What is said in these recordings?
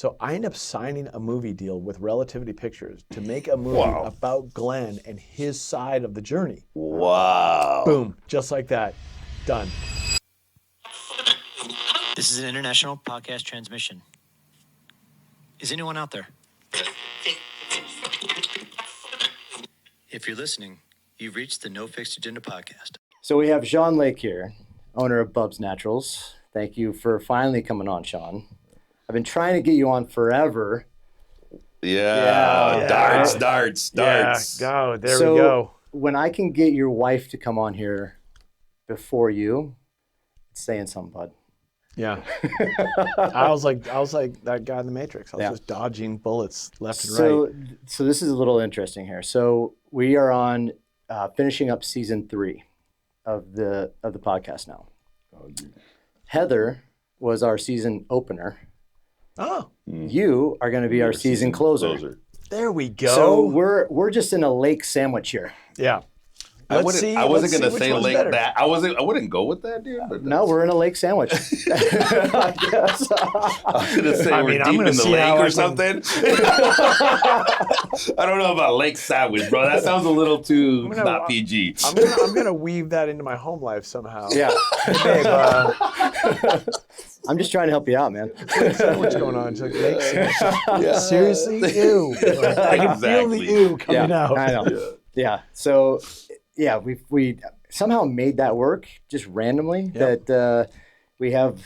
So I ended up signing a movie deal with Relativity Pictures to make a movie about Glenn and his side of the journey. Wow. Boom, just like that. Done. This is an international podcast transmission. Is anyone out there? If you're listening, you've reached the No Fixed Agenda podcast. So we have Sean Lake here, owner of Bubs Naturals. Thank you for finally coming on, Sean. I've been trying to get you on forever. Yeah. Darts. Yeah, go. There we So go. when I can get your wife to come on here before you, it's saying something, bud. Yeah. I was like that guy in the Matrix. I was just dodging bullets left and right. So this is a little interesting here. So we are on finishing up season 3 of the podcast now. Heather was our season opener. Oh. You are going to be our season closer. There we go. So we're just in a lake sandwich here. Yeah. I wasn't going to say lake that. I wouldn't go with that, dude. But no, we're in a lake sandwich. I guess. I was going to say we're deep in the lake or something. I don't know about lake sandwich, bro. That sounds a little too not PG. I'm gonna weave that into my home life somehow. Yeah. Babe, I'm just trying to help you out, man. what's going on? It's like lake sandwich. Seriously? Ew. I can feel the ew coming out. I know. Yeah. So, yeah, we somehow made that work just randomly. Yep. That we have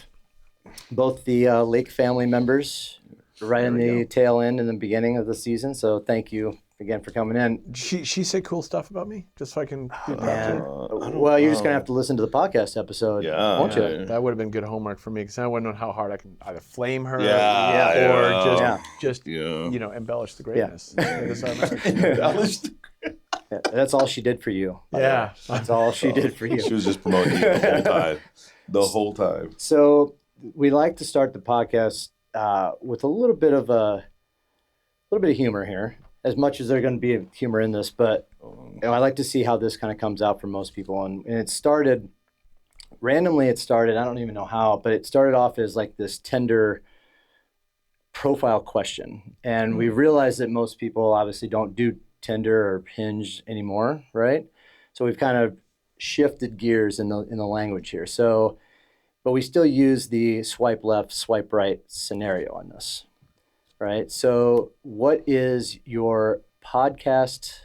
both the Lake family members right in the tail end in the beginning of the season. So thank you again for coming in. She said cool stuff about me, just so I can be proud. Well, you're just gonna have to listen to the podcast episode, won't you? That would have been good homework for me because I wouldn't know how hard I can either flame her or just embellish the greatness. Embellish the Yeah, that's all she did for you. Yeah. That's all she did for you. She was just promoting you the whole time. The whole time. So we like to start the podcast with a little bit of humor here, as much as there's going to be humor in this. But I like to see how this kind of comes out for most people. And it started randomly. I don't even know how, but it started off as like this Tinder profile question, and we realized that most people obviously don't do Tinder or Hinge anymore, right? So we've kind of shifted gears in the language here. So, but we still use the swipe left, swipe right scenario on this, right? So what is your podcast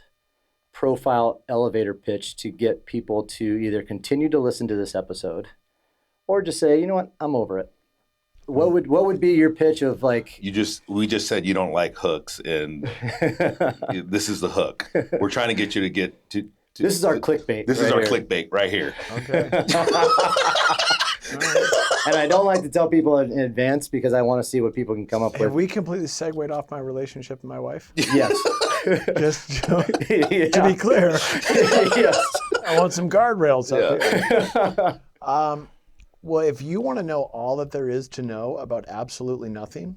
profile elevator pitch to get people to either continue to listen to this episode or just say, you know what, I'm over it? What would be your pitch of like? We just said you don't like hooks, and this is the hook. We're trying to get you to get to this is our clickbait. This is our clickbait right here. Okay. And I don't like to tell people in advance because I want to see what people can come up with. Have we completely segued off my relationship with my wife? Yes. Just to be clear. Yes. I want some guardrails up here. Well, if you want to know all that there is to know about absolutely nothing,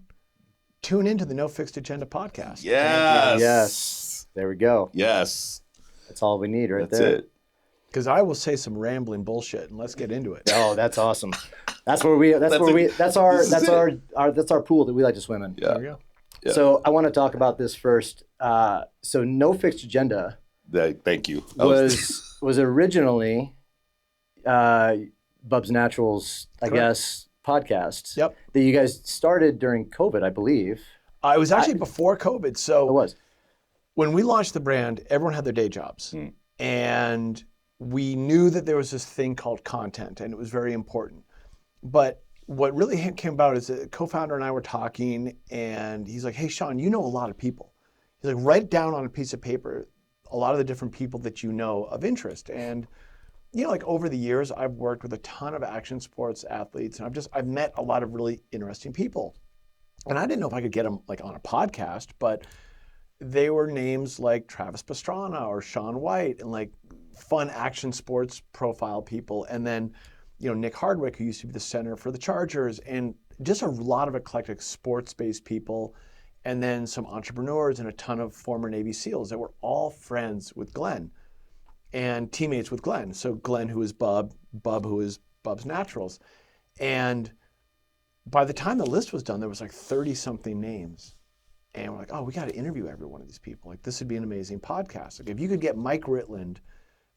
tune into the No Fixed Agenda podcast. Yes. There we go. Yes. That's all we need right That's there. it. Because I will say some rambling bullshit, and let's get into it. Oh, that's awesome. That's our pool that we like to swim in. Yeah. There we go. Yeah. So I want to talk about this first. So No Fixed Agenda Thank you. was originally Bubs Naturals, I guess, podcast. Yep. That you guys started during COVID, I believe. It was actually before COVID. So It was. when we launched the brand, everyone had their day jobs. And we knew that there was this thing called content, and it was very important. But what really came about is the co-founder and I were talking, and he's like, hey, Sean, you know a lot of people. He's like, write down on a piece of paper a lot of the different people that you know of interest. And like over the years, I've worked with a ton of action sports athletes, and I've met a lot of really interesting people. And I didn't know if I could get them like on a podcast, but they were names like Travis Pastrana or Shaun White and like fun action sports profile people. And then, Nick Hardwick, who used to be the center for the Chargers, and just a lot of eclectic sports-based people. And then some entrepreneurs and a ton of former Navy SEALs that were all friends with Glenn and teammates with Glenn. So Glenn, who is Bub who is Bubs Naturals. And by the time the list was done, there was like 30-something names. And we're like, oh, we got to interview every one of these people. Like, this would be an amazing podcast. Like, if you could get Mike Ritland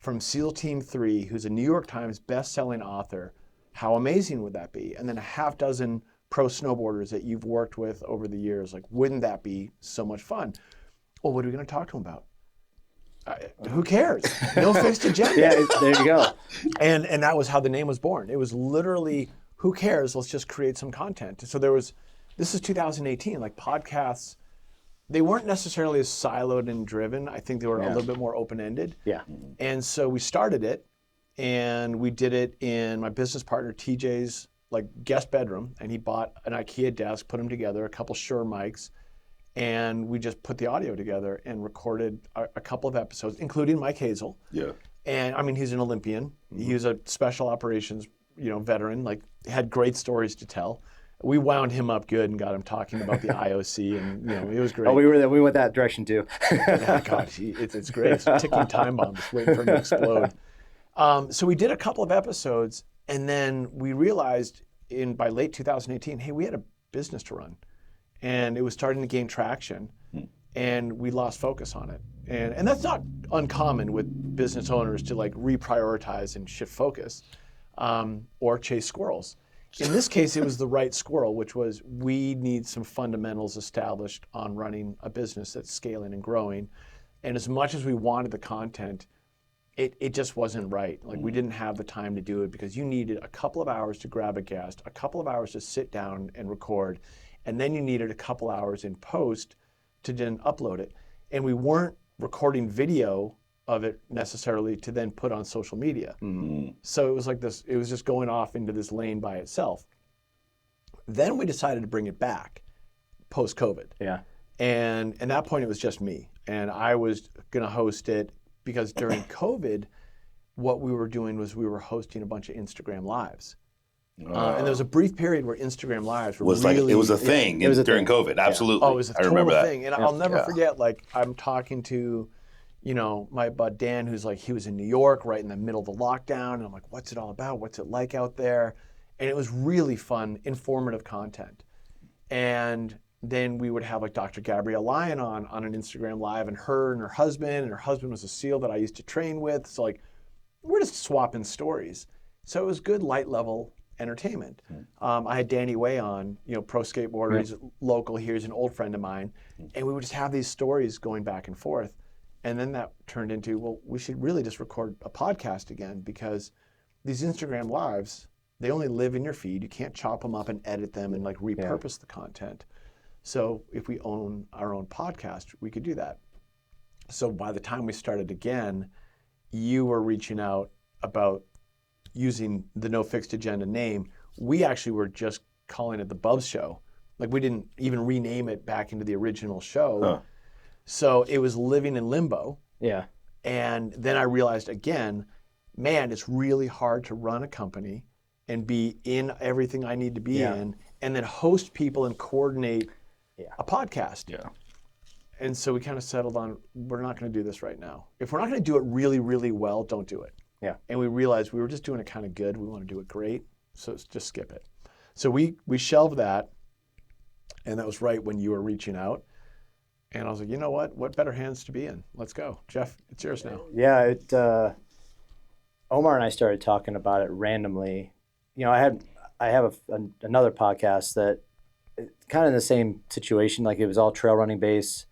from SEAL Team 3, who's a New York Times best-selling author, how amazing would that be? And then a half dozen pro snowboarders that you've worked with over the years. Like, wouldn't that be so much fun? Well, what are we going to talk to them about? Who cares? No fixed agenda. Yeah, there you go. And that was how the name was born. It was literally, who cares? Let's just create some content. So this is 2018, like podcasts, they weren't necessarily as siloed and driven. I think they were a little bit more open-ended. Yeah. And so we started it, and we did it in my business partner TJ's like guest bedroom, and he bought an IKEA desk, put them together, a couple Shure mics, and we just put the audio together and recorded a couple of episodes, including Mike Hazel. Yeah. And I mean, he's an Olympian. He was a special operations, veteran, like had great stories to tell. We wound him up good and got him talking about the IOC, and it was great. Oh, we went that direction too. Yeah, God, it's great. It's a ticking time bomb, just waiting for him to explode. So we did a couple of episodes, and then we realized by late 2018, hey, we had a business to run, and it was starting to gain traction, and we lost focus on it. And that's not uncommon with business owners to like reprioritize and shift focus, or chase squirrels. In this case, it was the right squirrel, which was we need some fundamentals established on running a business that's scaling and growing. And as much as we wanted the content, it just wasn't right. Like we didn't have the time to do it because you needed a couple of hours to grab a guest, a couple of hours to sit down and record, and then you needed a couple hours in post to then upload it. And we weren't recording video of it necessarily to then put on social media. So it was like this, it was just going off into this lane by itself. Then we decided to bring it back post-COVID. Yeah. And at that point it was just me. And I was gonna host it because during COVID, what we were doing was we were hosting a bunch of Instagram Lives. And there was a brief period where Instagram Lives were really... It was a thing during COVID, absolutely. Oh, it was a total thing. And I'll never forget, like, I'm talking to my bud Dan, who's like, he was in New York right in the middle of the lockdown. And I'm like, what's it all about? What's it like out there? And it was really fun, informative content. And then we would have like Dr. Gabrielle Lyon on an Instagram Live, and her husband was a SEAL that I used to train with. So like, we're just swapping stories. So it was good light level entertainment. I had Danny Way on, pro skateboarder, he's local here, he's an old friend of mine. And we would just have these stories going back and forth. And then that turned into, well, we should really just record a podcast again, because these Instagram Lives, they only live in your feed. You can't chop them up and edit them and like repurpose the content. So if we own our own podcast, we could do that. So by the time we started again, you were reaching out about using the No Fixed Agenda name. We actually were just calling it the Bubs Show. Like we didn't even rename it back into the original show. Huh. So it was living in limbo. Yeah. And then I realized again, man, it's really hard to run a company and be in everything I need to be in, and then host people and coordinate a podcast. Yeah. And so we kind of settled on, we're not going to do this right now. If we're not going to do it really, really well, don't do it. Yeah. And we realized we were just doing it kind of good. We want to do it great. So just skip it. So we shelved that. And that was right when you were reaching out. And I was like, you know what better hands to be in? Let's go. Jeff, it's yours now. Yeah. Omar and I started talking about it randomly. I have another podcast that kind of in the same situation. Like it was all trail running based.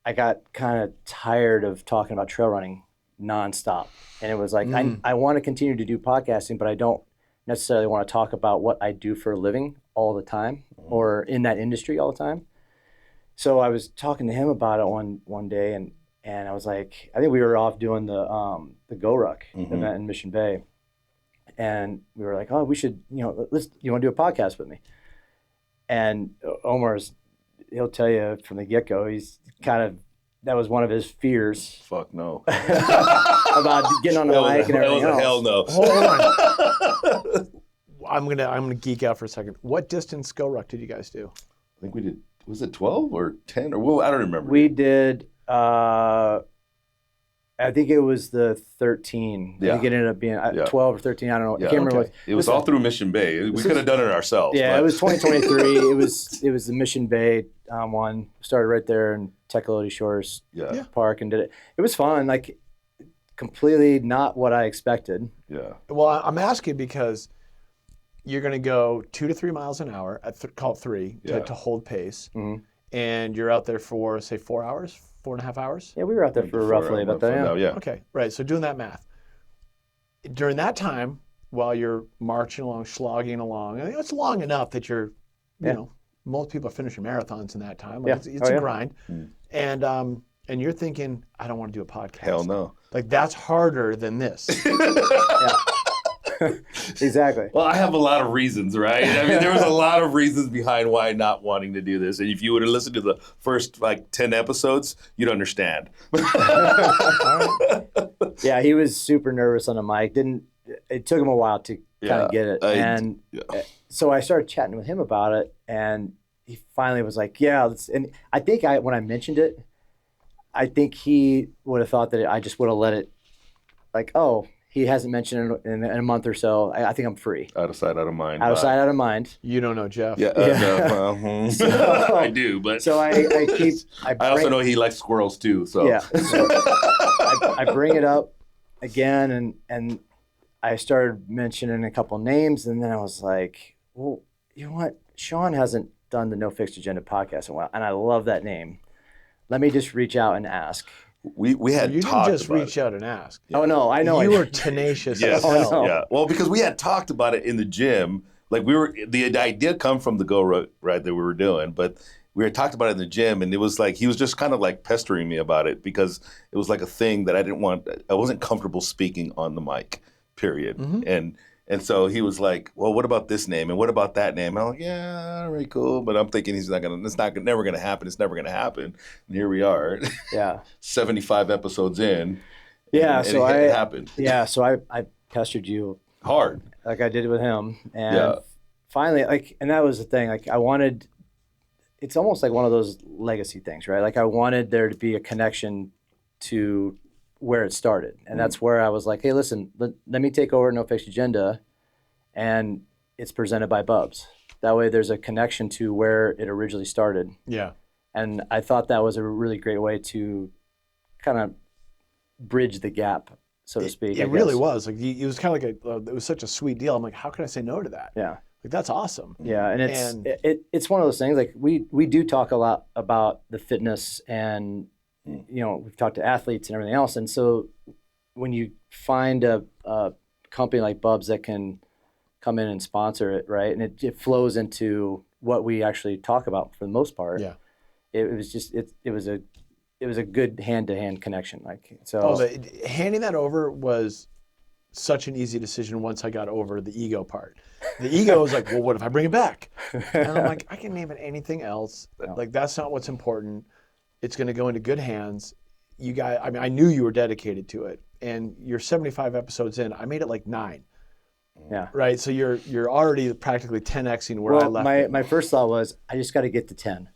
I got kind of tired of talking about trail running nonstop. And it was like, I want to continue to do podcasting, but I don't necessarily want to talk about what I do for a living all the time or in that industry all the time. So I was talking to him about it one day, and I was like, I think we were off doing the Go Ruck event in Mission Bay. And we were like, oh, we should, you want to do a podcast with me? And Omar's, he'll tell you from the get-go, he's kind of, that was one of his fears. Fuck no. About getting on the mic and everything else. Hell no. Hold on. I'm gonna geek out for a second. What distance Go Ruck did you guys do? I think we did, was it 12 or 10 or well, I don't remember. We did I think it was the 13. Yeah. I think it ended up being Yeah. 12 or 13. I don't know. Yeah. I can't remember. Okay. It was all through Mission Bay. We could have done it ourselves. Yeah, but it was 2023. it was the Mission Bay one. Started right there in Tecolote Shores Yeah. Park and did it. It was fun. Like completely not what I expected. Yeah. Well, I'm asking because you're going to go 2 to 3 miles an hour, call it 3, Yeah. to hold pace. Mhm. And you're out there for, say, 4 hours, 4.5 hours? Yeah, we were out there for roughly about that. Now, yeah. Okay, right. So doing that math. During that time, while you're marching along, slogging along, and it's long enough that you're, you know, most people are finishing marathons in that time. Like it's a grind. And you're thinking, I don't want to do a podcast. Hell no. Like that's harder than this. Exactly. Well, I have a lot of reasons, right? I mean, there was a lot of reasons behind why not wanting to do this. And if you would have listened to the first 10 episodes, you'd understand. Yeah, he was super nervous on the mic. It took him a while to kind of get it. So I started chatting with him about it, and he finally was like, yeah. And I think when I mentioned it, I think he would have thought that I just would have let it, like, oh, he hasn't mentioned it in a month or so. I think I'm free. Out of sight, out of mind. Out of sight, out of mind. You don't know Jeff. Yeah, no, well, I do, but So I also know he likes squirrels too. So yeah. So I bring it up again, and I started mentioning a couple names, and then I was like, well, you know what? Sean hasn't done the No Fixed Agenda podcast in a while, and I love that name. Let me just reach out and ask. we had You talked didn't just about reach out and ask. Oh no, I know. You were tenacious Yes. as hell. no. Yeah. Well, because we had talked about it in the gym. Like the idea come from the go ride that we were doing, but we had talked about it in the gym, and it was like he was just kind of like pestering me about it because it was like a thing that I wasn't comfortable speaking on the mic, period. Mm-hmm. And so he was like, well, what about this name? And what about that name? And I'm like, yeah, all right, cool. But I'm thinking it's never going to happen. It's never going to happen. And here we are. Yeah. 75 episodes in. Yeah. And So it happened. Yeah. So I pestered you Hard. like I did with him, and Yeah. finally, and that was the thing. Like I wanted. It's almost like one of those legacy things, right? Like I wanted there to be a connection to where it started. And that's where I was like, hey, listen, let me take over No Fixed Agenda, and it's presented by Bubs. That way there's a connection to where it originally started. Yeah. And I thought that was a really great way to kind of bridge the gap, so to speak. It really was. Like it was kind of like it was such a sweet deal. I'm like, how can I say no to that? Yeah. Like that's awesome. Yeah, and it's one of those things. Like we do talk a lot about the fitness, and we've talked to athletes and everything else. And so when you find a company like Bubs that can come in and sponsor it, right, and it flows into what we actually talk about for the most part. Yeah. It was a good hand-to-hand connection. Like so. Handing that over was such an easy decision once I got over the ego part. The ego was like, well, what if I bring it back? And I'm like, I can name it anything else. No. Like that's not what's important. It's going to go into good hands. You guys, I mean, I knew you were dedicated to it, and you're 75 episodes in. I made it like 9. Yeah. Right. So you're already practically 10xing where I left. it. My first thought was I just got to get to 10.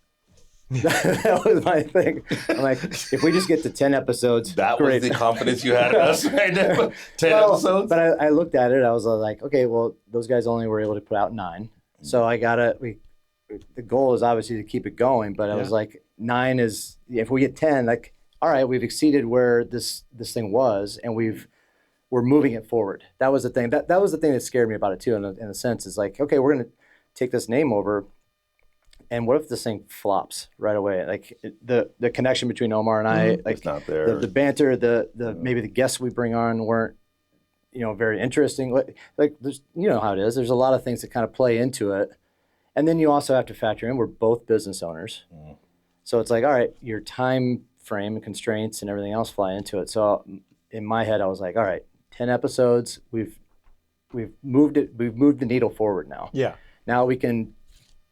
That was my thing. I'm like, if we just get to 10 episodes, That great. was the confidence you had in us right now. 10 episodes. But I looked at it. I was like, okay, well, those guys only were able to put out 9. So the goal is obviously to keep it going. But I was like, 9 is, if we get 10, like, all right, we've exceeded where this thing was, and we're moving it forward. That was the thing. That was the thing that scared me about it too. In a sense, is like, okay, we're gonna take this name over. And what if this thing flops right away? Like the connection between Omar and I, like It's not there. the banter, maybe the guests we bring on weren't, very interesting. Like there's, how it is. There's a lot of things that kind of play into it, and then you also have to factor in we're both business owners, so it's like, all right, your time frame and constraints and everything else fly into it. So in my head, I was like, all right, 10 episodes, we've moved the needle forward now. Yeah. Now we can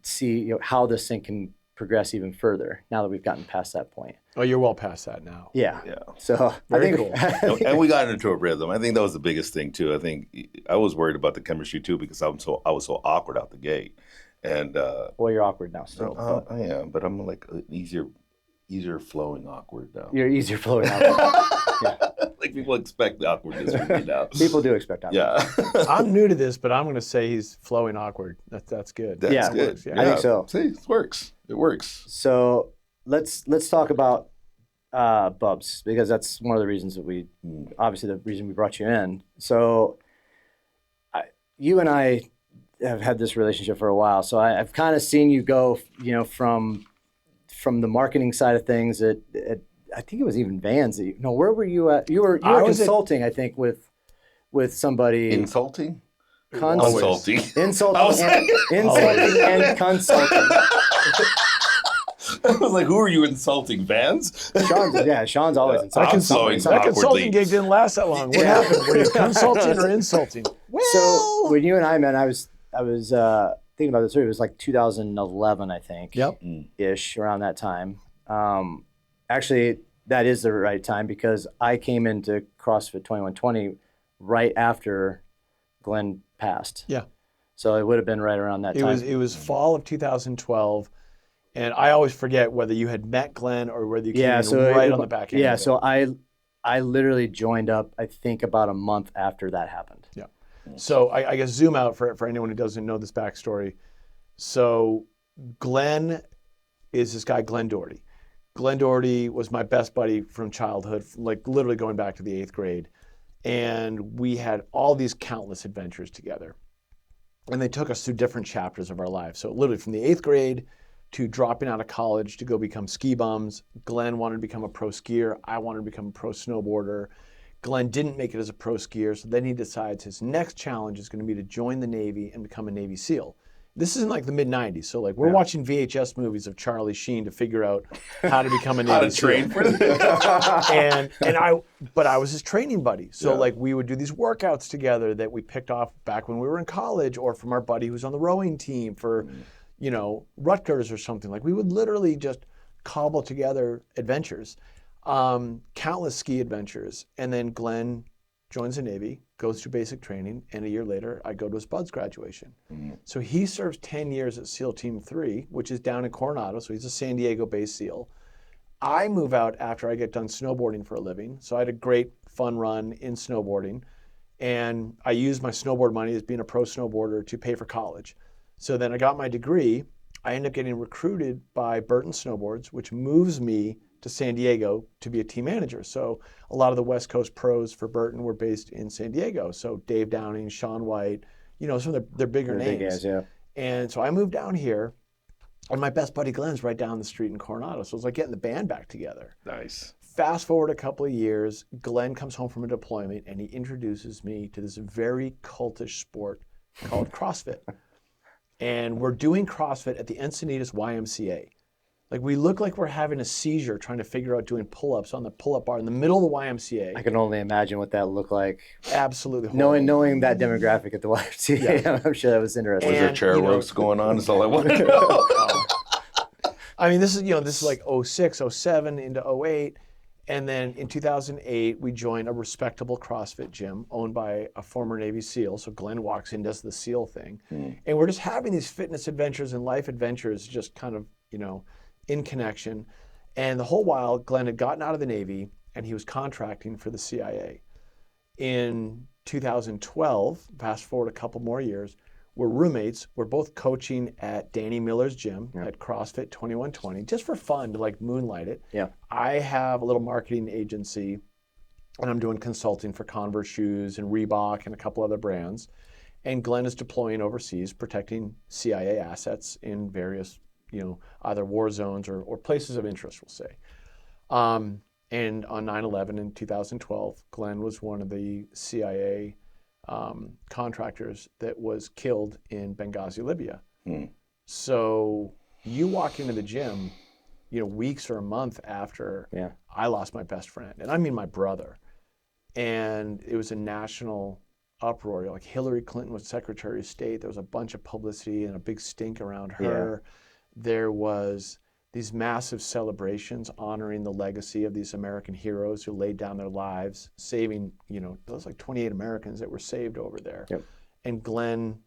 see how this thing can progress even further now that we've gotten past that point. Oh, you're well past that now. Yeah. Yeah. So Very I think cool. And we got into a rhythm. I think that was the biggest thing too. I think I was worried about the chemistry too because I was so awkward out the gate. And well, you're awkward now still. I am, but I'm like an easier easier flowing awkward now. You're easier flowing out. Like people expect the awkwardness from me now. People do expect that. Yeah. I'm new to this, but I'm going to say he's flowing awkward. That's good. That's Yeah. good. Works, yeah. I think so. See, it works. It works. So let's talk about Bubs, because that's one of the reasons that obviously the reason we brought you in. So you and I have had this relationship for a while. So I've kind of seen you go, from the marketing side of things at I think it was even Vans. Where were you at? You were consulting, I think, with somebody. Insulting? Consulting. Insulting. Insulting and consulting. I was like, who are you insulting, Vans? Sean's always insulting. That consulting gig didn't last that long. What happened? Were you consulting or insulting? So when you and I met, I was thinking about this. It was like 2011, I think. Yep. Ish, around that time. Actually, that is the right time, because I came into CrossFit 2120 right after Glenn passed. Yeah. So it would have been right around that time. It was fall of 2012, and I always forget whether you had met Glenn or whether you came in right on the back end. Yeah, of it. so I literally joined up, I think, about a month after that happened. Yeah. So I guess zoom out for anyone who doesn't know this backstory. So Glenn is this guy, Glenn Doherty. Glenn Doherty was my best buddy from childhood, like literally going back to the 8th grade. And we had all these countless adventures together. And they took us through different chapters of our lives. So literally from the 8th grade to dropping out of college to go become ski bums. Glenn wanted to become a pro skier. I wanted to become a pro snowboarder. Glenn didn't make it as a pro skier. So then he decides his next challenge is going to be to join the Navy and become a Navy SEAL. This is in like the mid-90s. So like we're watching VHS movies of Charlie Sheen to figure out how to become a Navy How to SEAL. train for that. But I was his training buddy. So like we would do these workouts together that we picked off back when we were in college, or from our buddy who's on the rowing team for, Rutgers or something. Like we would literally just cobble together adventures, countless ski adventures. And then Glenn joins the Navy, goes through basic training, and a year later, I go to his BUD/S graduation. So he serves 10 years at SEAL Team 3, which is down in Coronado, so he's a San Diego-based SEAL. I move out after I get done snowboarding for a living, so I had a great fun run in snowboarding, and I used my snowboard money as being a pro snowboarder to pay for college. So then I got my degree. I ended up getting recruited by Burton Snowboards, which moves me to San Diego to be a team manager. So a lot of the West Coast pros for Burton were based in San Diego. So Dave Downing, Sean White, some of their bigger names. Big guys, yeah. And so I moved down here, and my best buddy Glenn's right down the street in Coronado. So it was like getting the band back together. Nice. Fast forward a couple of years, Glenn comes home from a deployment, and he introduces me to this very cultish sport called CrossFit. And we're doing CrossFit at the Encinitas YMCA. Like we look like we're having a seizure trying to figure out doing pull-ups on the pull-up bar in the middle of the YMCA. I can only imagine what that looked like. Absolutely horrible. Knowing that demographic at the YMCA, I'm sure that was interesting. Was there chair ropes going on? That's all I want to know. I mean, this is like 06, 07 into 08. And then in 2008, we joined a respectable CrossFit gym owned by a former Navy SEAL. So Glenn walks in, does the SEAL thing. And we're just having these fitness adventures and life adventures just kind of, in connection. And the whole while, Glenn had gotten out of the Navy and he was contracting for the CIA. In 2012, fast forward a couple more years, we're roommates. We're both coaching at Danny Miller's gym at CrossFit 2120, just for fun to like moonlight it. Yeah. I have a little marketing agency and I'm doing consulting for Converse shoes and Reebok and a couple other brands. And Glenn is deploying overseas, protecting CIA assets in various either war zones or places of interest, we'll say. And on 9/11 in 2012, Glenn was one of the CIA contractors that was killed in Benghazi, Libya. So you walk into the gym, weeks or a month after I lost my best friend, and I mean my brother. And it was a national uproar. Like Hillary Clinton was Secretary of State. There was a bunch of publicity and a big stink around her. There was these massive celebrations honoring the legacy of these American heroes who laid down their lives, saving, there was like 28 Americans that were saved over there. And Glenn,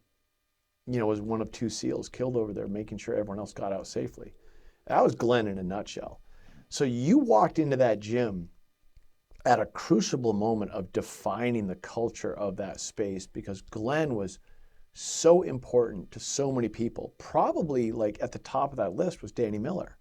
was one of 2 SEALs killed over there, making sure everyone else got out safely. That was Glenn in a nutshell. So you walked into that gym at a crucible moment of defining the culture of that space, because Glenn was so important to so many people. Probably like at the top of that list was Danny Miller.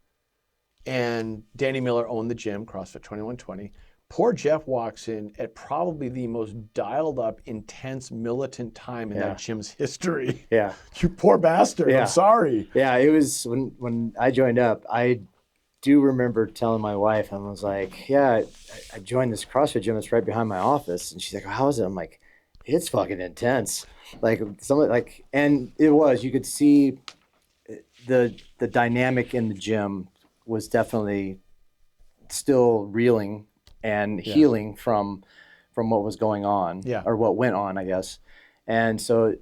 And Danny Miller owned the gym, CrossFit 2120. Poor Jeff walks in at probably the most dialed up, intense, militant time in that gym's history. Yeah. You poor bastard. Yeah. I'm sorry. Yeah, it was when I joined up, I do remember telling my wife, I was like, yeah, I joined this CrossFit gym that's right behind my office. And she's like, how is it? I'm like, it's fucking intense. And it was, you could see the dynamic in the gym was definitely still reeling and healing from what was going on, or what went on, I guess. And so,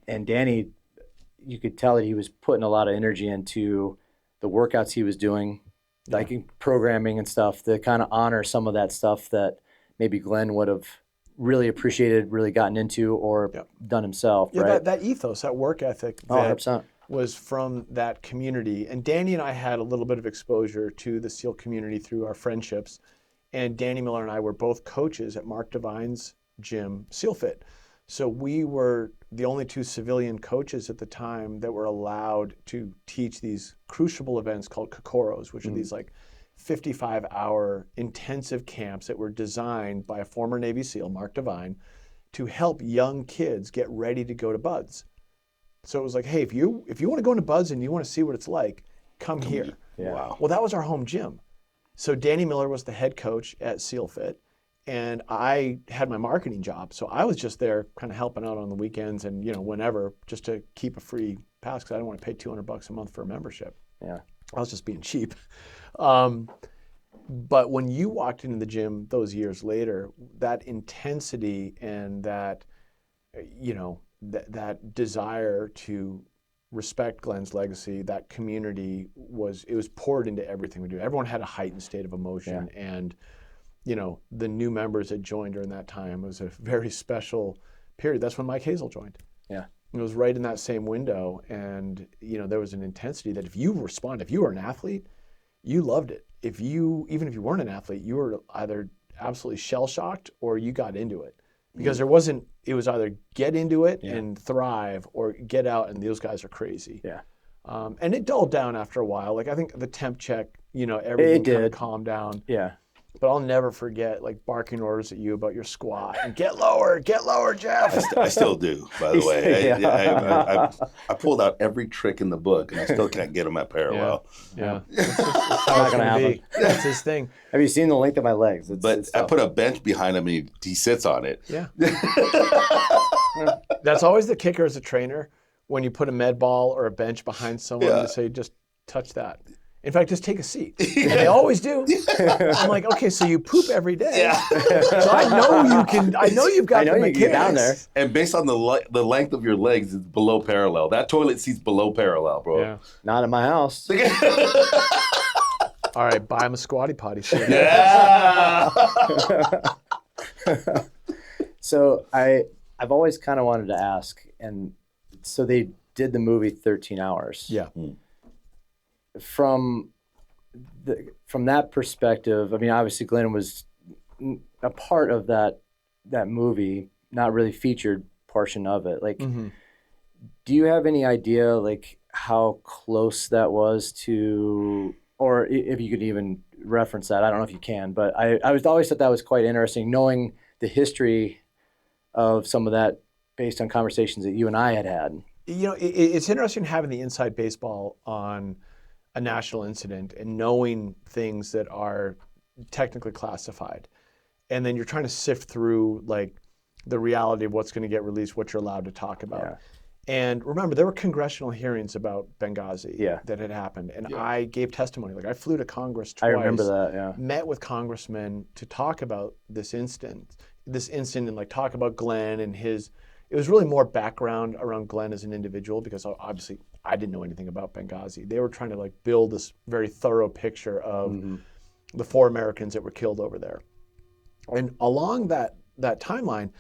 and Danny, you could tell that he was putting a lot of energy into the workouts he was doing, like programming and stuff, to kind of honor some of that stuff that maybe Glenn would have really appreciated, really gotten into, or done himself. Yeah, right? that ethos, that work ethic that 100%. was from that community. And Danny and I had a little bit of exposure to the SEAL community through our friendships. And Danny Miller and I were both coaches at Mark Devine's gym, SEAL Fit. So we were the only two civilian coaches at the time that were allowed to teach these crucible events called Kokoros, which are these like 55-hour intensive camps that were designed by a former Navy SEAL, Mark Devine, to help young kids get ready to go to BUD/S. So it was like, hey, if you want to go into BUD/S and you want to see what it's like, come here. Yeah. Wow. Well, that was our home gym. So Danny Miller was the head coach at SEAL Fit, and I had my marketing job. So I was just there kind of helping out on the weekends and, whenever, just to keep a free pass, because I didn't want to pay $200 a month for a membership. Yeah. I was just being cheap. But when you walked into the gym those years later, that intensity and that, that desire to respect Glenn's legacy, that community was poured into everything we do. Everyone had a heightened state of emotion, and the new members that joined during that time was a very special period. That's when Mike Hazel joined. Yeah. It was right in that same window, and there was an intensity that if you were an athlete, you loved it. Even if you weren't an athlete, you were either absolutely shell-shocked or you got into it. Because it was either get into it and thrive, or get out and those guys are crazy. Yeah. And it dulled down after a while. Like I think the temp check, everything kind of calmed down. Yeah. But I'll never forget like barking orders at you about your squat and get lower, Jeff. I still do, by the way. I pulled out every trick in the book, and I still can't get them at parallel. Yeah. It's not going to happen. That's his thing. Have you seen the length of my legs? But I put a bench behind him, and he sits on it. Yeah. That's always the kicker as a trainer, when you put a med ball or a bench behind someone to say, just touch that. In fact, just take a seat. And they always do. I'm like, okay, so you poop every day. Yeah. So I know you've got the mechanics. Get down there. And based on the length of your legs, it's below parallel. That toilet seat's below parallel, bro. Yeah. Not in my house. All right, buy him a squatty potty suit. Yeah. So I've always kind of wanted to ask, and so they did the movie 13 Hours. Yeah. From that perspective, I mean, obviously Glenn was a part of that movie, not really featured portion of it. Like, do you have any idea like how close that was to, or if you could even reference that? I don't know if you can, but I always thought that was quite interesting, knowing the history of some of that based on conversations that you and I had. It's interesting having the inside baseball on a national incident and knowing things that are technically classified. And then you're trying to sift through like the reality of what's going to get released, what you're allowed to talk about. Yeah. And remember, there were congressional hearings about Benghazi that had happened. And I gave testimony. Like I flew to Congress twice. I remember that, yeah. Met with congressmen to talk about this incident and like talk about Glenn and his. It was really more background around Glenn as an individual, because obviously I didn't know anything about Benghazi. They were trying to like build this very thorough picture of the 4 Americans that were killed over there. And along that timeline,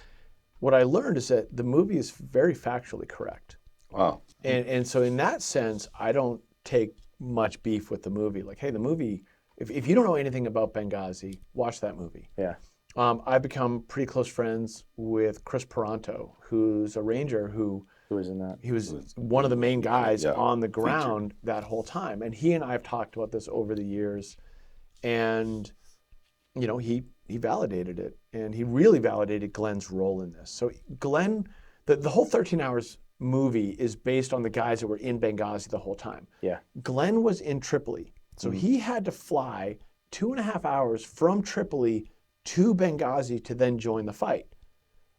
what I learned is that the movie is very factually correct. Wow. And so in that sense, I don't take much beef with the movie. Like, hey, the movie if you don't know anything about Benghazi, watch that movie. Yeah. I've become pretty close friends with Chris Peranto, who's a ranger who was in that? he was one of the main guys Yeah. on the ground that whole time. And he and I have talked about this over the years. And, you know, he validated it. And he really validated Glenn's role in this. So Glenn, the whole 13 Hours movie is based on the guys that were in Benghazi the whole time. Yeah. Glenn was in Tripoli. So he had to fly 2.5 hours from Tripoli to Benghazi to then join the fight.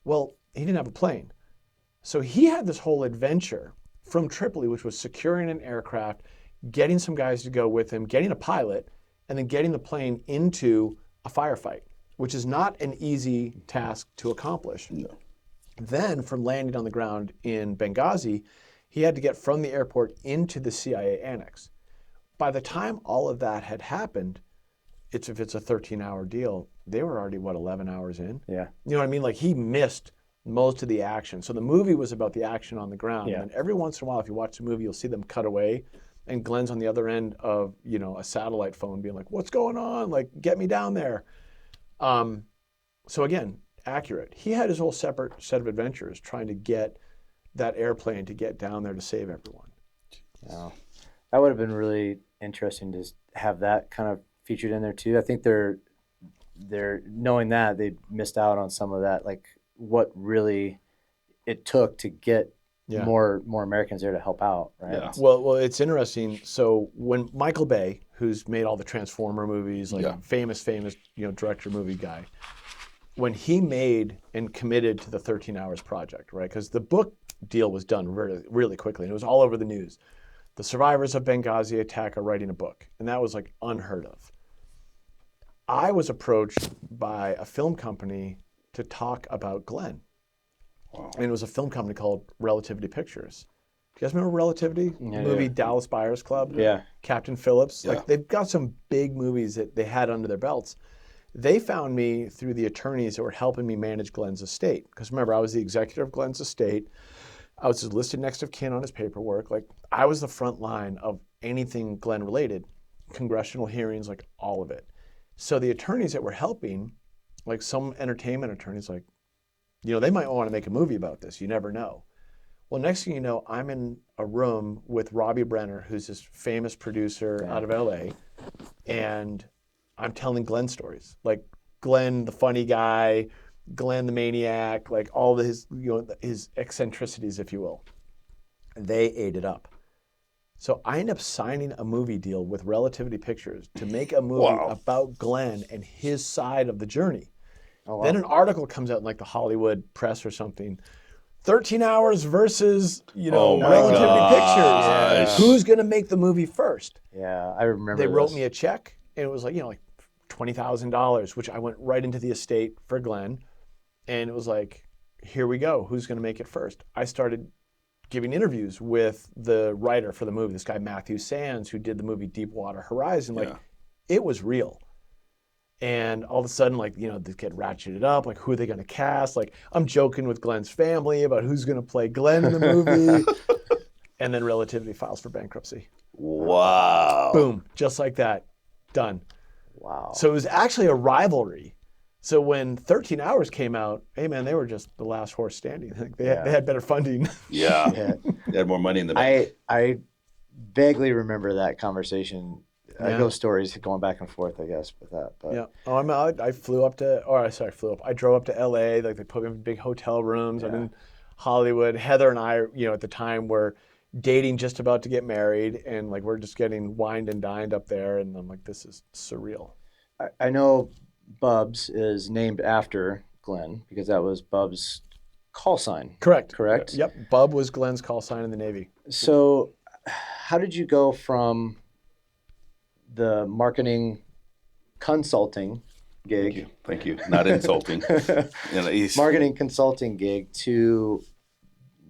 Well, he didn't have a plane. So he had this whole adventure from Tripoli, which was securing an aircraft, getting some guys to go with him, getting a pilot, and then getting the plane into a firefight, which is not an easy task to accomplish. No. Then from landing on the ground in Benghazi, he had to get from the airport into the CIA annex. By the time all of that had happened, if it's a 13-hour deal, they were already, 11 hours in? Yeah. You know what I mean? Like, he missed most of the action. So the movie was about the action on the ground. Yeah. And every once in a while, if you watch the movie, you'll see them cut away, and Glenn's on the other end of, you know, a satellite phone being like, what's going on? Like, get me down there. So again, accurate. He had his whole separate set of adventures trying to get that airplane to get down there to save everyone. Yeah. That would have been really interesting to have that kind of featured in there too. I think they're knowing that they missed out on some of that, like what really it took to get more Americans there to help out, right? Yeah. Well, it's interesting. So when Michael Bay, who's made all the Transformer movies, like famous, you know, director, movie guy, when he made and committed to the 13 Hours project, right? Because the book deal was done really, really quickly, and it was all over the news. The survivors of Benghazi attack are writing a book, and that was like unheard of. I was approached by a film company to talk about Glenn. Wow. And it was a film company called Relativity Pictures. Do you guys remember Relativity? Yeah, The movie yeah. Dallas Buyers Club? Yeah. Captain Phillips. Yeah. Like, they've got some big movies that they had under their belts. They found me through the attorneys that were helping me manage Glenn's estate. Because remember, I was the executor of Glenn's estate. I was his listed next of kin on his paperwork. Like, I was the front line of anything Glenn related, congressional hearings, like all of it. So the attorneys that were helping, like some entertainment attorneys, like, you know, they might want to make a movie about this. You never know. Well, next thing you know, I'm in a room with Robbie Brenner, who's this famous producer out of LA, and I'm telling Glenn stories. Like Glenn, the funny guy, Glenn, the maniac, like all of his, you know, his eccentricities, if you will. They ate it up. So I ended up signing a movie deal with Relativity Pictures to make a movie about Glenn and his side of the journey. Oh, wow. Then an article comes out in like the Hollywood Press or something. 13 Hours versus, you know, Oh my Relativity gosh. Pictures. Who's going to make the movie first? Yeah, I remember They wrote this. me a check, and it was like, you know, like $20,000, which I went right into the estate for Glenn. And it was like, here we go. Who's going to make it first? I started giving interviews with the writer for the movie, this guy Matthew Sands, who did the movie Deepwater Horizon. Like, it was real. And all of a sudden, like, you know, they get ratcheted up. Like, who are they going to cast? Like, I'm joking with Glenn's family about who's going to play Glenn in the movie. And then Relativity files for bankruptcy. Wow. Boom. Just like that. Done. Wow. So it was actually a rivalry. So when 13 Hours came out, hey, man, they were just the last horse standing. Like, they had better funding. Yeah. Yeah. They had more money in the bank. I vaguely remember that conversation. Yeah. Those stories going back and forth, I guess, with that. But Yeah. Oh, I flew up to, I drove up to LA. Like, they put me in big hotel rooms. I'm in Hollywood. Heather and I, you know, at the time were dating, just about to get married. And like, we're just getting wined and dined up there. And I'm like, this is surreal. I know Bubs is named after Glenn because that was Bubs' call sign. Correct. Correct? Yep. Bub was Glenn's call sign in the Navy. So how did you go from the marketing consulting gig, Thank you. Not insulting. You know, marketing consulting gig to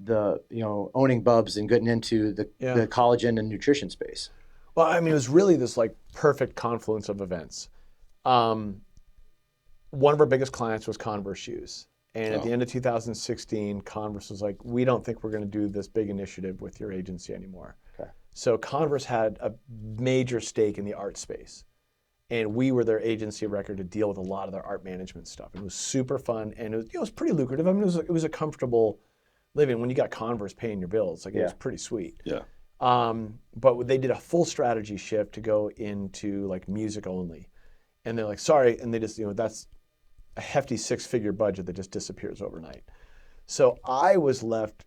the, you know, owning Bubs and getting into the collagen and nutrition space? Well, I mean, it was really this like perfect confluence of events. One of our biggest clients was Converse shoes. And at the end of 2016, Converse was like, we don't think we're going to do this big initiative with your agency anymore. Okay. So Converse had a major stake in the art space. And we were their agency of record to deal with a lot of their art management stuff. It was super fun, and it was pretty lucrative. I mean, it was a comfortable living. When you got Converse paying your bills, like it was pretty sweet. Yeah. But they did a full strategy shift to go into like music only, and they're like, sorry, and they just that's a hefty 6-figure budget that just disappears overnight. So I was left